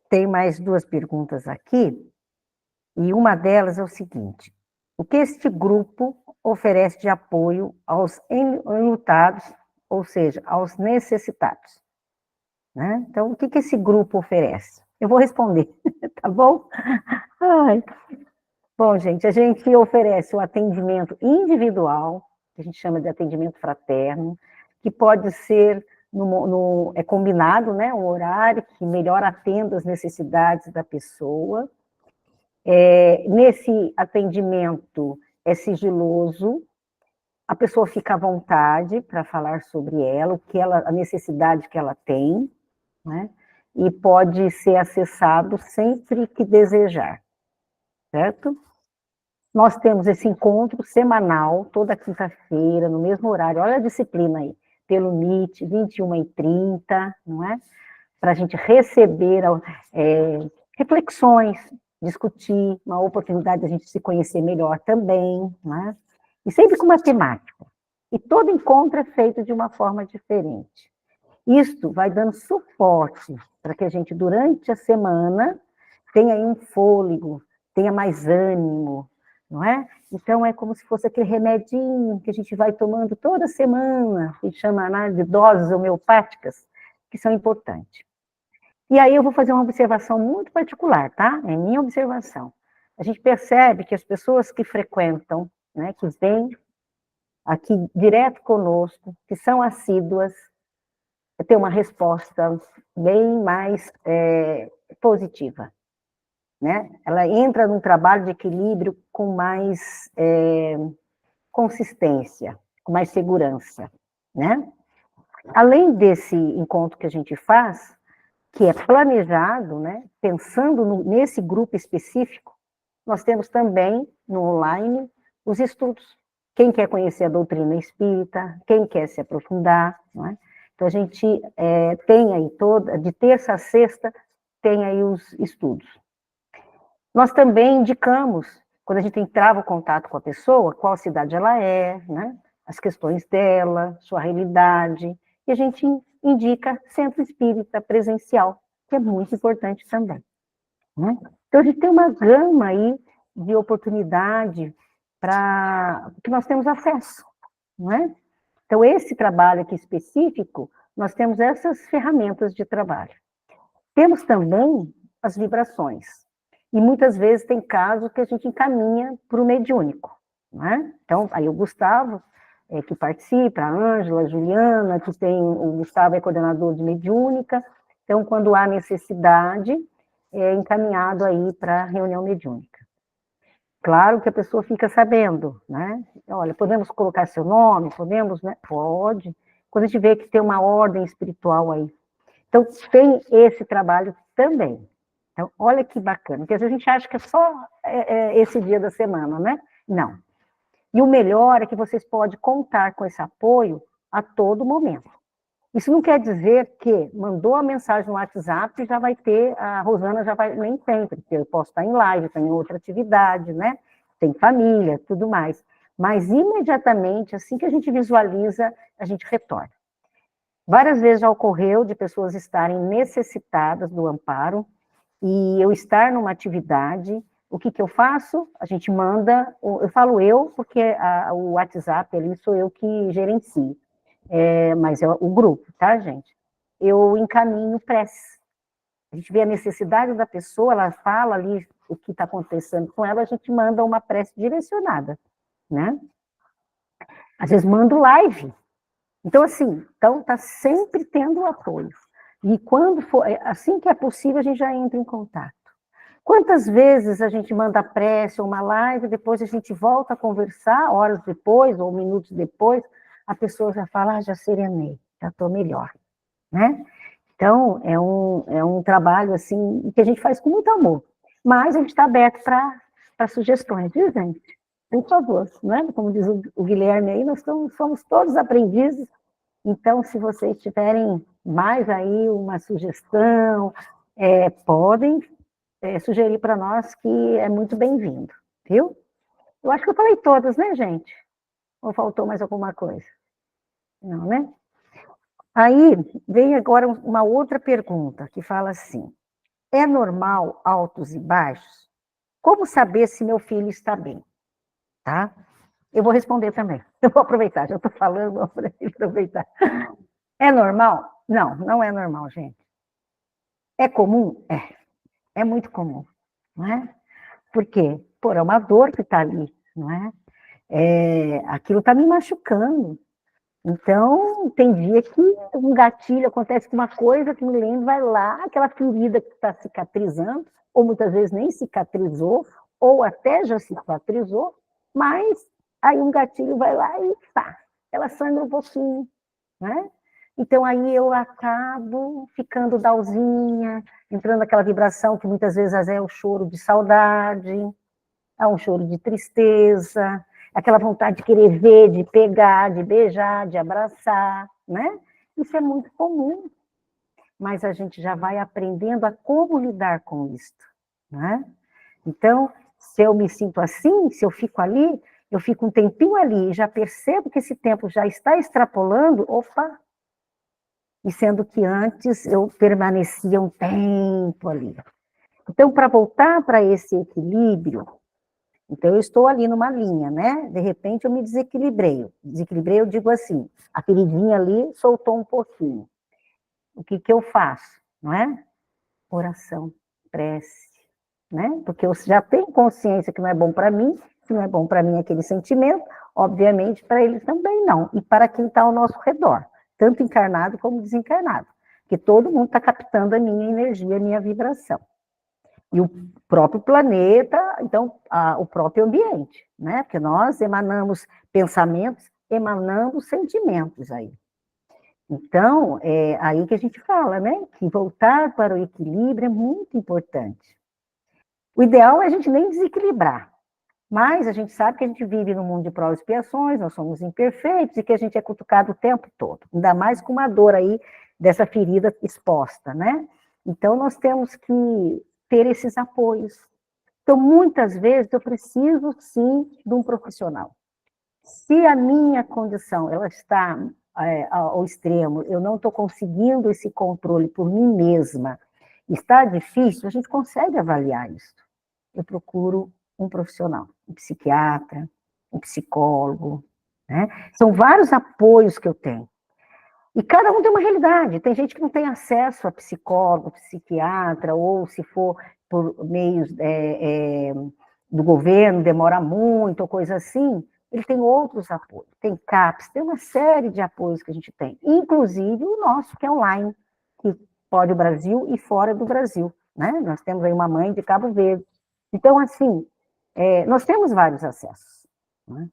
tem mais 2 perguntas aqui, e uma delas é o seguinte: o que este grupo oferece de apoio aos enlutados, ou seja, aos necessitados? Né? Então, o que esse grupo oferece? Eu vou responder, tá bom? Ai. Bom, gente, a gente oferece o atendimento individual, que a gente chama de atendimento fraterno, que pode ser combinado, né, um horário que melhor atenda as necessidades da pessoa. Nesse atendimento é sigiloso, a pessoa fica à vontade para falar sobre ela, a necessidade que ela tem, né? E pode ser acessado sempre que desejar, certo? Nós temos esse encontro semanal, toda quinta-feira, no mesmo horário, olha a disciplina aí, pelo Meet, 21h30, não é? Para a gente receber reflexões, discutir, uma oportunidade de a gente se conhecer melhor também, não é? E sempre com uma temática. E todo encontro é feito de uma forma diferente. Isto vai dando suporte para que a gente, durante a semana, tenha aí um fôlego, tenha mais ânimo, não é? Então, é como se fosse aquele remedinho que a gente vai tomando toda semana, que chama de doses homeopáticas, que são importantes. E aí eu vou fazer uma observação muito particular, tá? É minha observação. A gente percebe que as pessoas que frequentam, né, que vêm aqui direto conosco, que são assíduas, têm uma resposta bem mais positiva, né? Ela entra num trabalho de equilíbrio com mais consistência, com mais segurança, né? Além desse encontro que a gente faz, que é planejado, né, pensando nesse grupo específico, nós temos também, no online, os estudos. Quem quer conhecer a doutrina espírita, quem quer se aprofundar, não é? Então, a gente tem aí de terça a sexta, tem aí os estudos. Nós também indicamos, quando a gente entrava em contato com a pessoa, qual cidade ela é, né? As questões dela, sua realidade, e a gente indica centro espírita presencial, que é muito importante também, né? Então, a gente tem uma gama aí de oportunidade para que nós temos acesso, não é? Então, esse trabalho aqui específico, nós temos essas ferramentas de trabalho. Temos também as vibrações, e muitas vezes tem casos que a gente encaminha para o mediúnico, não é? Então, aí o Gustavo, que participa, a Ângela, a Juliana, que tem, o Gustavo é coordenador de mediúnica, então, quando há necessidade, é encaminhado aí para a reunião mediúnica. Claro que a pessoa fica sabendo, né? Olha, podemos colocar seu nome? Podemos, né? Pode. Quando a gente vê que tem uma ordem espiritual aí. Então, tem esse trabalho também. Então, olha que bacana, porque às vezes a gente acha que é só esse dia da semana, né? Não. E o melhor é que vocês podem contar com esse apoio a todo momento. Isso não quer dizer que mandou a mensagem no WhatsApp e já vai ter, a Rosana já vai, nem sempre, porque eu posso estar em live, estar em outra atividade, né? Tem família, tudo mais. Mas imediatamente, assim que a gente visualiza, a gente retorna. Várias vezes já ocorreu de pessoas estarem necessitadas do amparo e eu estar numa atividade, o que eu faço? A gente manda, eu falo eu, porque o WhatsApp ali sou eu que gerencio. Mas é o grupo, tá, gente? Eu encaminho prece. A gente vê a necessidade da pessoa, ela fala ali o que está acontecendo com ela, a gente manda uma prece direcionada, né? Às vezes mando live. Então, assim, tá sempre tendo apoio. E quando for, assim que é possível, a gente já entra em contato. Quantas vezes a gente manda prece ou uma live, depois a gente volta a conversar, horas depois ou minutos depois, a pessoa já fala, já serenei, já estou melhor, né? Então, é um trabalho, assim, que a gente faz com muito amor, mas a gente está aberto para sugestões, viu, gente? Por favor, né? Como diz o Guilherme aí, nós somos todos aprendizes, então, se vocês tiverem mais aí uma sugestão, podem sugerir para nós que é muito bem-vindo, viu? Eu acho que eu falei todas, né, gente? Ou faltou mais alguma coisa? Não, né? Aí, vem agora uma outra pergunta, que fala assim, é normal altos e baixos? Como saber se meu filho está bem? Tá? Eu vou responder também. Eu vou aproveitar, já estou falando, vou aproveitar. É normal? Não, não é normal, gente. É comum? É muito comum, não é? Por quê? Pô, é uma dor que está ali, não é? Aquilo está me machucando. Então, tem dia que um gatilho acontece com uma coisa que me lembra, vai lá, aquela ferida que está cicatrizando, ou muitas vezes nem cicatrizou, ou até já cicatrizou, mas aí um gatilho vai lá e pá, ela sangra um pouquinho, né? Então, aí eu acabo ficando dauzinha, entrando naquela vibração que muitas vezes é o choro de saudade, é um choro de tristeza, aquela vontade de querer ver, de pegar, de beijar, de abraçar, né? Isso é muito comum, mas a gente já vai aprendendo a como lidar com isso, né? Então, se eu me sinto assim, se eu fico ali, eu fico um tempinho ali e já percebo que esse tempo já está extrapolando, opa! E sendo que antes eu permanecia um tempo ali. Então, para voltar para esse equilíbrio, então eu estou ali numa linha, né? De repente eu me desequilibrei. Desequilibrei, eu digo assim, a feridinha ali soltou um pouquinho. O que eu faço, não é? Oração, prece, né? Porque eu já tenho consciência que não é bom para mim, se não é bom para mim aquele sentimento, obviamente para eles também não, e para quem está ao nosso redor, tanto encarnado como desencarnado, porque todo mundo está captando a minha energia, a minha vibração. E o próprio planeta, então, o próprio ambiente, né? Porque nós emanamos pensamentos, emanamos sentimentos aí. Então, é aí que a gente fala, né? Que voltar para o equilíbrio é muito importante. O ideal é a gente nem desequilibrar, mas a gente sabe que a gente vive num mundo de provas e expiações, nós somos imperfeitos e que a gente é cutucado o tempo todo, ainda mais com uma dor aí dessa ferida exposta, né? Então, nós temos que ter esses apoios. Então, muitas vezes, eu preciso, sim, de um profissional. Se a minha condição ela está ao extremo, eu não estou conseguindo esse controle por mim mesma, está difícil, a gente consegue avaliar isso. Eu procuro um profissional, um psiquiatra, um psicólogo, né? São vários apoios que eu tenho. E cada um tem uma realidade. Tem gente que não tem acesso a psicólogo, psiquiatra, ou se for por meios do governo, demora muito, ou coisa assim, ele tem outros apoios. Tem CAPS, tem uma série de apoios que a gente tem, inclusive o nosso, que é online, que pode o Brasil e fora do Brasil, né? Nós temos aí uma mãe de Cabo Verde. Então, assim, nós temos vários acessos, né?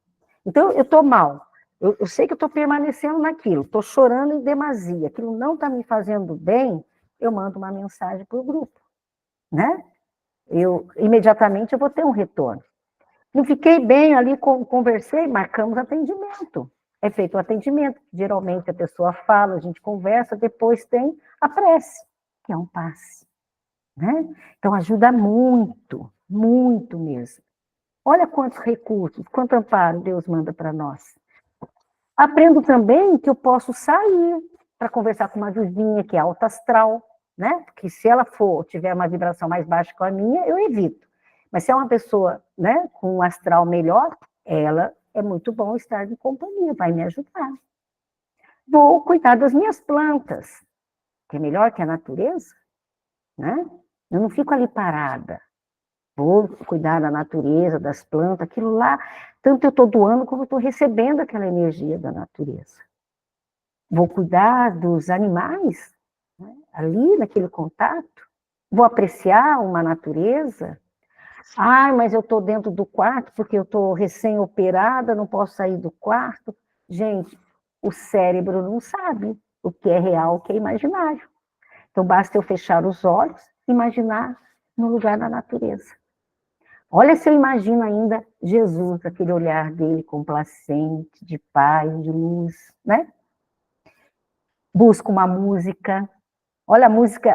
Então, eu estou mal. Eu sei que eu estou permanecendo naquilo, estou chorando em demasia, aquilo não está me fazendo bem, eu mando uma mensagem para o grupo, né? Imediatamente eu vou ter um retorno. Não fiquei bem ali, conversei, marcamos atendimento. É feito o atendimento, geralmente a pessoa fala, a gente conversa, depois tem a prece, que é um passe, né? Então ajuda muito, muito mesmo. Olha quantos recursos, quanto amparo Deus manda para nós. Aprendo também que eu posso sair para conversar com uma vizinha que é alta astral, né? Porque se ela tiver uma vibração mais baixa que a minha, eu evito. Mas se é uma pessoa, né, com um astral melhor, ela é muito bom estar em companhia, vai me ajudar. Vou cuidar das minhas plantas, que é melhor que a natureza, né? Eu não fico ali parada. Vou cuidar da natureza, das plantas, aquilo lá, tanto eu estou doando como eu estou recebendo aquela energia da natureza. Vou cuidar dos animais, né, ali naquele contato. vou apreciar uma natureza. Ai, mas eu estou dentro do quarto porque eu estou recém-operada, não posso sair do quarto. Gente, o cérebro não sabe o que é real, o que é imaginário. Então, basta eu fechar os olhos e imaginar no lugar da natureza. Olha se eu imagino ainda Jesus, aquele olhar dele complacente, de paz, de luz, né? Busco uma música. Olha, a música,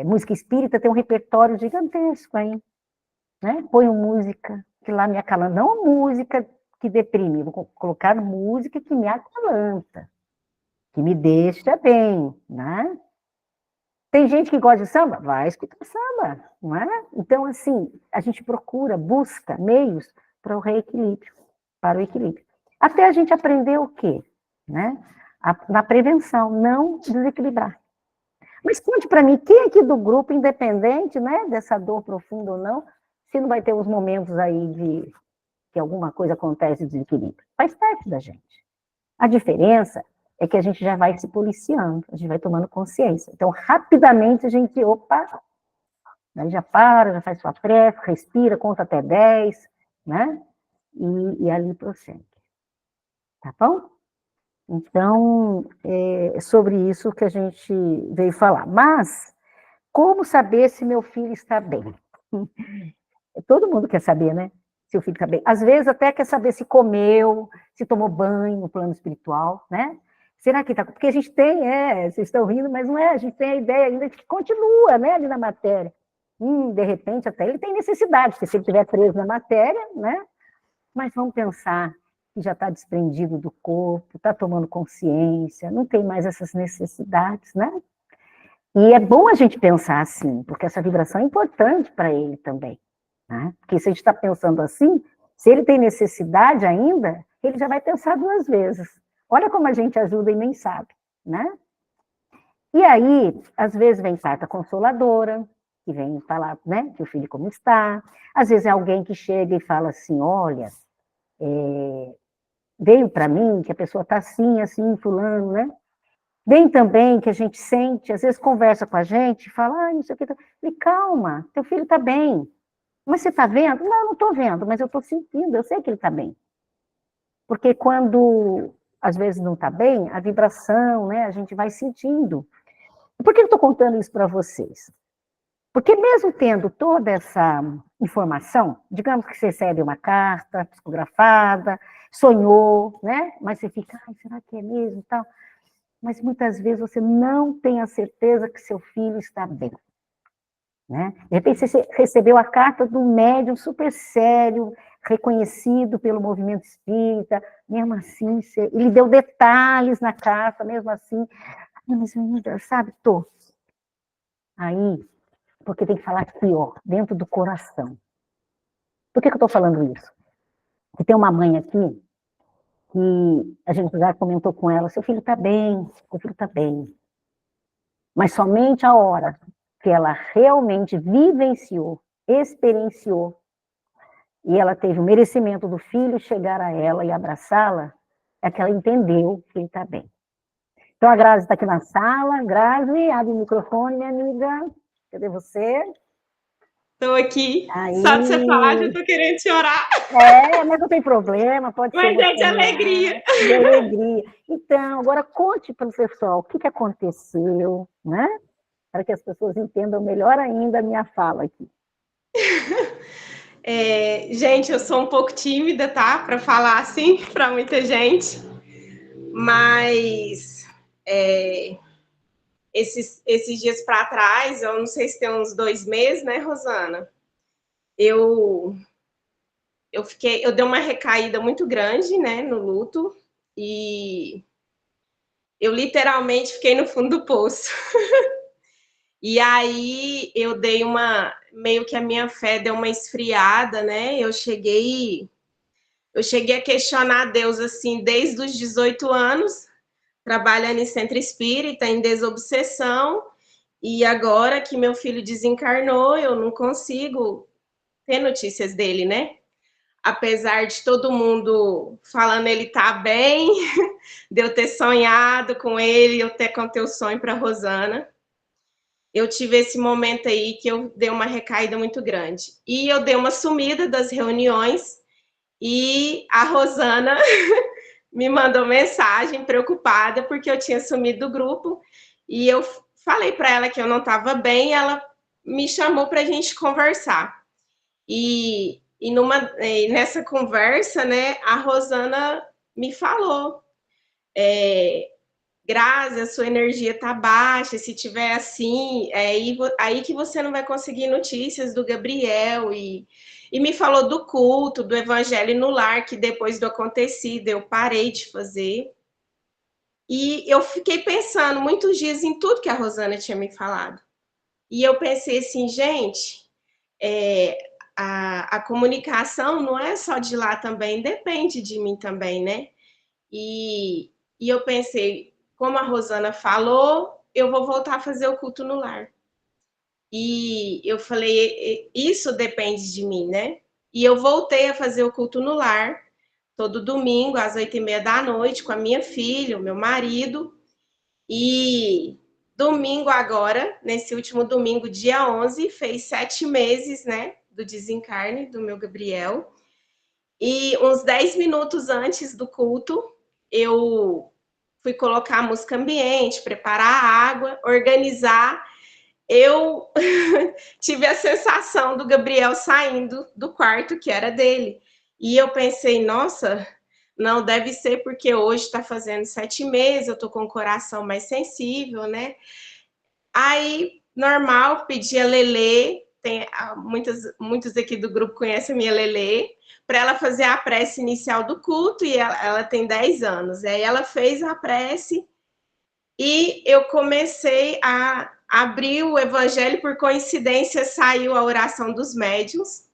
música espírita tem um repertório gigantesco, hein? Né? Põe música que lá me acalanta. Não música que deprime, vou colocar música que me acalanta, que me deixa bem, né? Tem gente que gosta de samba? Vai escutar samba, não é? Então, assim, a gente procura, busca meios para o reequilíbrio, para o equilíbrio. Até a gente aprender o quê? Né? Na prevenção, não desequilibrar. Mas conte para mim, quem aqui do grupo, independente, né, dessa dor profunda ou não, se não vai ter uns momentos aí de que alguma coisa acontece de desequilíbrio? Faz parte da gente. A diferença é que a gente já vai se policiando, a gente vai tomando consciência. Então, rapidamente, a gente, opa, aí já para, já faz sua prece, respira, conta até 10, né? E ali prossegue. Tá bom? Então, é sobre isso que a gente veio falar. Mas, como saber se meu filho está bem? Todo mundo quer saber, né? Se o filho está bem. Às vezes até quer saber se comeu, se tomou banho no plano espiritual, né? Será que está... Porque a gente tem, vocês estão rindo, mas não é, a gente tem a ideia ainda de que continua, né, ali na matéria. De repente, até ele tem necessidade, porque se ele estiver preso na matéria, né? Mas vamos pensar que já está desprendido do corpo, está tomando consciência, não tem mais essas necessidades, né? E é bom a gente pensar assim, porque essa vibração é importante para ele também, né? Porque se a gente está pensando assim, se ele tem necessidade ainda, ele já vai pensar 2 vezes. Olha como a gente ajuda e nem sabe, né? E aí, às vezes vem carta consoladora, que vem falar, né, que o filho como está. Às vezes é alguém que chega e fala assim, olha, veio para mim que a pessoa está assim, assim, fulano, né? Vem também que a gente sente, às vezes conversa com a gente, fala, não sei o que, e calma, teu filho está bem. Mas você está vendo? Não estou vendo, mas eu estou sentindo, eu sei que ele está bem. Porque quando, às vezes, não está bem, a vibração, né, a gente vai sentindo. Por que eu estou contando isso para vocês? Porque mesmo tendo toda essa informação, digamos que você recebe uma carta psicografada, sonhou, né? Mas você fica, será que é mesmo e tal? Mas muitas vezes você não tem a certeza que seu filho está bem. Né? De repente você recebeu a carta do médium super sério, reconhecido pelo movimento espírita, mesmo assim, ele deu detalhes na carta, mesmo assim, mas sabe, aí, porque tem que falar aqui, ó, dentro do coração. Por que eu estou falando isso? Porque tem uma mãe aqui, que a gente já comentou com ela, seu filho está bem, seu filho está bem. Mas somente a hora que ela realmente vivenciou, experienciou, e ela teve o merecimento do filho chegar a ela e abraçá-la, é que ela entendeu que ele está bem. Então a Grazi está aqui na sala. Grazi, abre o microfone, minha amiga. Cadê você? Estou aqui. Aí. Só de você falar, já estou querendo chorar. Mas não tem problema, pode mas ser. Mas é de alegria. De alegria. Então, agora conte para o pessoal o que aconteceu, né? Para que as pessoas entendam melhor ainda a minha fala aqui. Gente, eu sou um pouco tímida, tá? Para falar assim para muita gente. Mas esses dias para trás, eu não sei se tem uns 2 meses, né, Rosana? Eu dei uma recaída muito grande, né, no luto, e eu literalmente fiquei no fundo do poço. E aí eu dei meio que a minha fé deu uma esfriada, né? Eu cheguei a questionar Deus assim desde os 18 anos, trabalhando em centro espírita, em desobsessão, e agora que meu filho desencarnou, eu não consigo ter notícias dele, né? Apesar de todo mundo falando ele tá bem, de eu ter sonhado com ele, eu até contei o sonho para Rosana. eu tive esse momento aí que eu dei uma recaída muito grande. E eu dei uma sumida das reuniões e a Rosana me mandou mensagem preocupada porque eu tinha sumido do grupo e eu falei para ela que eu não estava bem, e ela me chamou para a gente conversar. E nessa conversa, né, a Rosana me falou, Grazi, a sua energia está baixa, se tiver assim, aí que você não vai conseguir notícias do Gabriel, e me falou do culto, do Evangelho no Lar, que depois do acontecido eu parei de fazer. E eu fiquei pensando muitos dias em tudo que a Rosana tinha me falado. E eu pensei assim, gente, a comunicação não é só de lá também, depende de mim também, né? E eu pensei, como a Rosana falou, eu vou voltar a fazer o culto no lar. E eu falei, isso depende de mim, né? E eu voltei a fazer o culto no lar, todo domingo, às 20h30, com a minha filha, o meu marido. E domingo agora, nesse último domingo, dia 11, fez 7 meses, né, do desencarne do meu Gabriel. E uns 10 minutos antes do culto, eu fui colocar a música ambiente, preparar a água, organizar. Eu tive a sensação do Gabriel saindo do quarto que era dele. E eu pensei, nossa, não, deve ser porque hoje está fazendo 7 meses, eu estou com o coração mais sensível, né? Aí, normal, pedi a Lelê, muitos aqui do grupo conhecem a minha Lelê, para ela fazer a prece inicial do culto, e ela tem 10 anos. Aí ela fez a prece e eu comecei a abrir o Evangelho, por coincidência saiu a oração dos médiuns,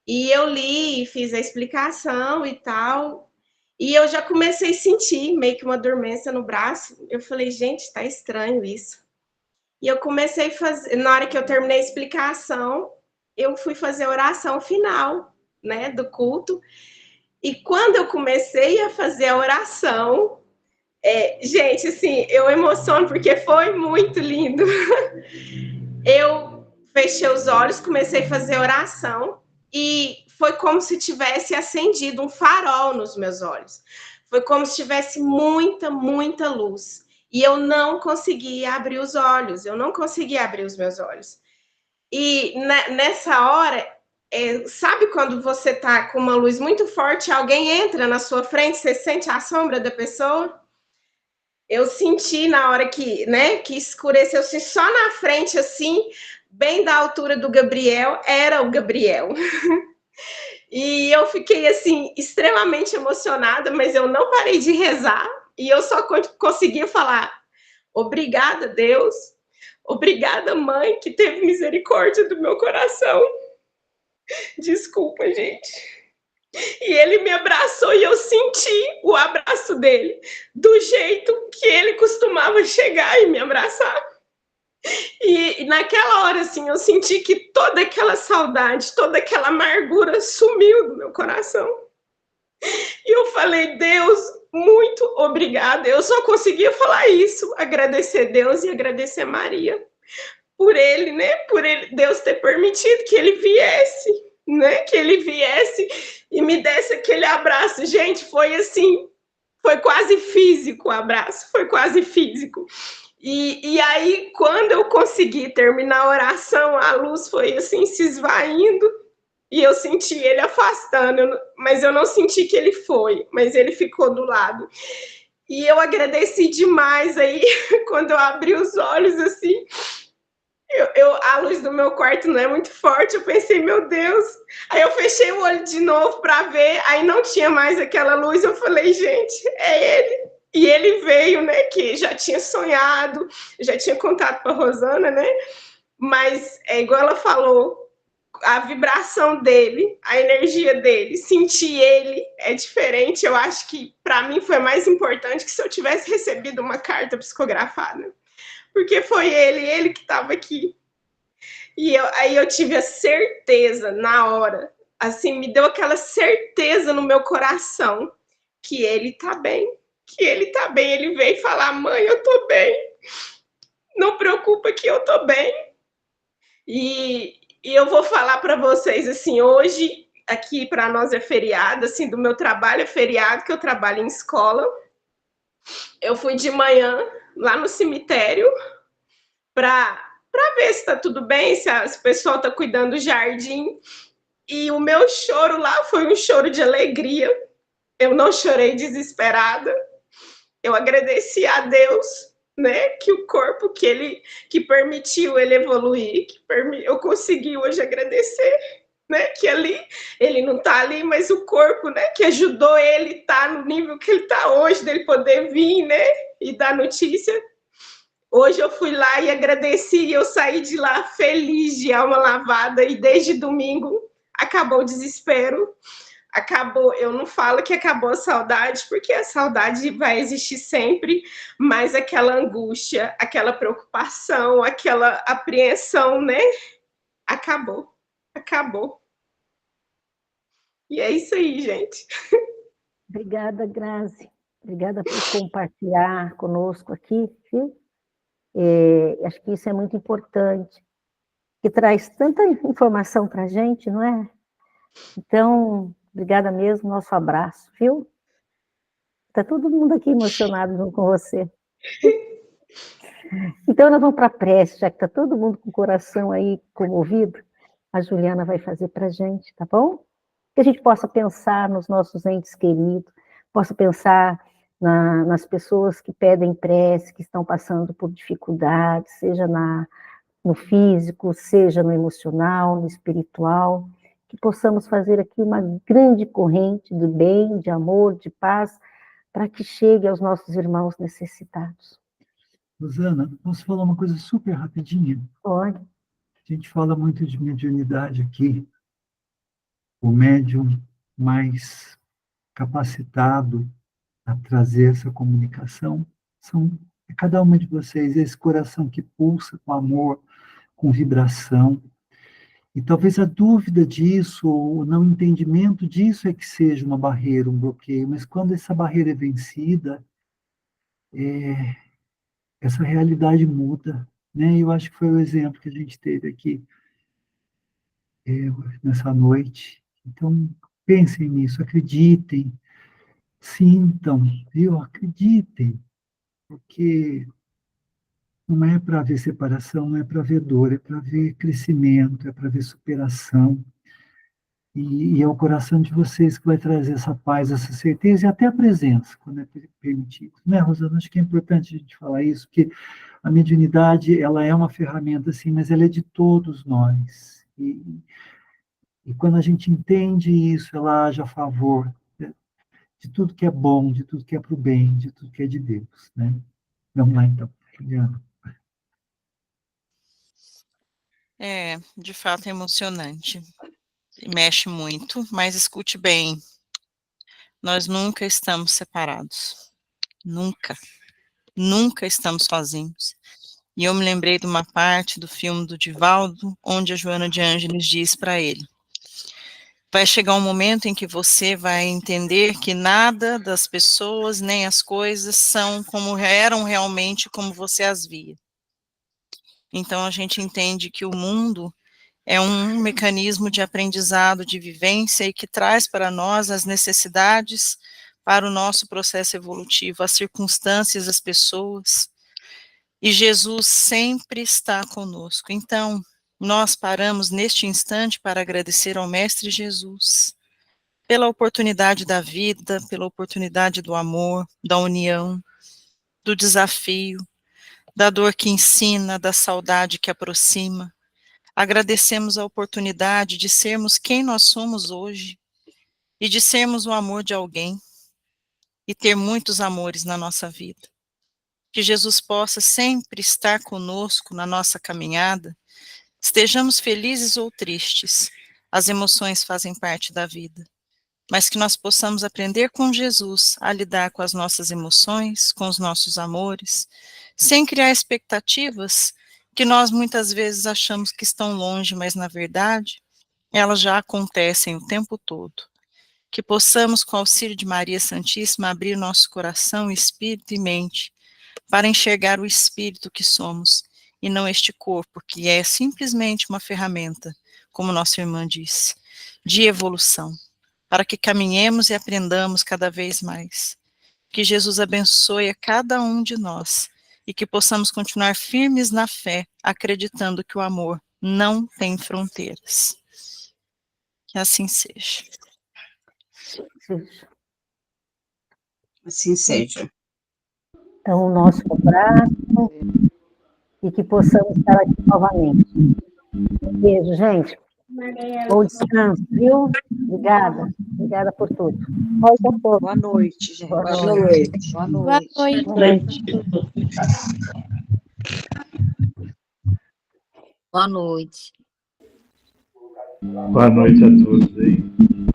e eu li, fiz a explicação e tal, e eu já comecei a sentir meio que uma dormência no braço. Eu falei, gente, tá estranho isso. E eu comecei a fazer, na hora que eu terminei a explicação, eu fui fazer a oração final, né, do culto. E quando eu comecei a fazer a oração, gente, assim, eu emociono porque foi muito lindo. Eu fechei os olhos, comecei a fazer a oração e foi como se tivesse acendido um farol nos meus olhos. Foi como se tivesse muita, muita luz. E eu não conseguia abrir os olhos, eu não conseguia abrir os meus olhos. E nessa hora, sabe quando você tá com uma luz muito forte, alguém entra na sua frente, você sente a sombra da pessoa? Eu senti na hora que escureceu, assim, só na frente, assim, bem da altura do Gabriel, era o Gabriel. E eu fiquei, assim, extremamente emocionada, mas eu não parei de rezar, e eu só conseguia falar, obrigada, Deus, obrigada, mãe, que teve misericórdia do meu coração. Desculpa, gente. E ele me abraçou e eu senti o abraço dele, do jeito que ele costumava chegar e me abraçar. E naquela hora, assim, eu senti que toda aquela saudade, toda aquela amargura sumiu do meu coração. E eu falei, Deus, muito obrigada. Eu só conseguia falar isso, agradecer Deus e agradecer Maria. Por ele, né? Por ele, Deus ter permitido que ele viesse, né? Que ele viesse e me desse aquele abraço. Gente, foi assim, foi quase físico o abraço, foi quase físico. E aí, quando eu consegui terminar a oração, a luz foi assim, se esvaindo, e eu senti ele afastando, mas eu não senti que ele foi, mas ele ficou do lado. E eu agradeci demais aí, quando eu abri os olhos, assim, a luz do meu quarto não é muito forte, eu pensei, meu Deus. Aí eu fechei o olho de novo para ver, aí não tinha mais aquela luz, eu falei, gente, é ele. E ele veio, né, que já tinha sonhado, já tinha contado para a Rosana, né, mas é igual ela falou, a vibração dele, a energia dele, sentir ele é diferente. Eu acho que para mim foi mais importante que se eu tivesse recebido uma carta psicografada, porque foi ele que estava aqui. E aí eu tive a certeza na hora, assim, me deu aquela certeza no meu coração que ele tá bem, que ele tá bem. Ele veio falar, mãe, eu tô bem, não preocupe preocupa que eu tô bem. E eu vou falar para vocês, assim, hoje, aqui para nós é feriado, assim, do meu trabalho é feriado, que eu trabalho em escola. Eu fui de manhã lá no cemitério para ver se está tudo bem, se o pessoal está cuidando do jardim. E o meu choro lá foi um choro de alegria. Eu não chorei desesperada. Eu agradeci a Deus, né, que o corpo que permitiu ele evoluir, eu consegui hoje agradecer, né, que ali ele não está ali, mas o corpo, né, que ajudou ele estar no nível que ele está hoje, dele poder vir, né, e dar notícia. Hoje eu fui lá e agradeci, e eu saí de lá feliz, de alma lavada, e desde domingo acabou o desespero, acabou, eu não falo que acabou a saudade, porque a saudade vai existir sempre, mas aquela angústia, aquela preocupação, aquela apreensão, né? Acabou. E é isso aí, gente. Obrigada, Grazi. Obrigada por compartilhar conosco aqui, viu? Acho que isso é muito importante, que traz tanta informação para a gente, não é? Então, obrigada mesmo, nosso abraço, viu? Está todo mundo aqui emocionado junto com você. Então, nós vamos para a prece, já que está todo mundo com o coração aí comovido, a Juliana vai fazer para a gente, tá bom? Que a gente possa pensar nos nossos entes queridos, possa pensar nas pessoas que pedem prece, que estão passando por dificuldades, seja no físico, seja no emocional, no espiritual, que possamos fazer aqui uma grande corrente do bem, de amor, de paz, para que chegue aos nossos irmãos necessitados. Rosana, posso falar uma coisa super rapidinha? Pode. A gente fala muito de mediunidade aqui. O médium mais capacitado a trazer essa comunicação é cada uma de vocês, esse coração que pulsa com amor, com vibração. E talvez a dúvida disso, ou o não entendimento disso é que seja uma barreira, um bloqueio, mas quando essa barreira é vencida, essa realidade muda, né? Eu acho que foi o exemplo que a gente teve aqui nessa noite. Então, pensem nisso, acreditem, sintam, viu? Acreditem, porque não é para ver separação, não é para ver dor, é para ver crescimento, é para ver superação. E é o coração de vocês que vai trazer essa paz, essa certeza e até a presença, quando é permitido. Né, Rosana? Acho que é importante a gente falar isso, porque a mediunidade, ela é uma ferramenta, sim, mas ela é de todos nós. E quando a gente entende isso, ela age a favor de tudo que é bom, de tudo que é para o bem, de tudo que é de Deus. Né? Vamos lá, então, Juliana. De fato é emocionante. Mexe muito, mas escute bem. Nós nunca estamos separados. Nunca. Nunca estamos sozinhos. E eu me lembrei de uma parte do filme do Divaldo, onde a Joana de Ângeles diz para ele: vai chegar um momento em que você vai entender que nada das pessoas, nem as coisas, são como eram realmente, como você as via. Então a gente entende que o mundo é um mecanismo de aprendizado, de vivência, e que traz para nós as necessidades para o nosso processo evolutivo, as circunstâncias, as pessoas, e Jesus sempre está conosco. Então, nós paramos neste instante para agradecer ao Mestre Jesus pela oportunidade da vida, pela oportunidade do amor, da união, do desafio, da dor que ensina, da saudade que aproxima. Agradecemos a oportunidade de sermos quem nós somos hoje e de sermos o amor de alguém e ter muitos amores na nossa vida. Que Jesus possa sempre estar conosco na nossa caminhada, estejamos felizes ou tristes, as emoções fazem parte da vida, mas que nós possamos aprender com Jesus a lidar com as nossas emoções, com os nossos amores, sem criar expectativas que nós muitas vezes achamos que estão longe, mas na verdade, elas já acontecem o tempo todo. Que possamos, com o auxílio de Maria Santíssima, abrir nosso coração, espírito e mente, para enxergar o espírito que somos, e não este corpo, que é simplesmente uma ferramenta, como nossa irmã disse, de evolução, para que caminhemos e aprendamos cada vez mais. Que Jesus abençoe a cada um de nós e que possamos continuar firmes na fé, acreditando que o amor não tem fronteiras. Que assim seja. Assim seja. Então, o nosso abraço e que possamos estar aqui novamente. Um beijo, gente. Bom descanso, viu? Obrigada. Obrigada por tudo. Boa noite, gente. Boa noite. Boa noite. Boa noite. Boa noite. Boa noite a todos aí.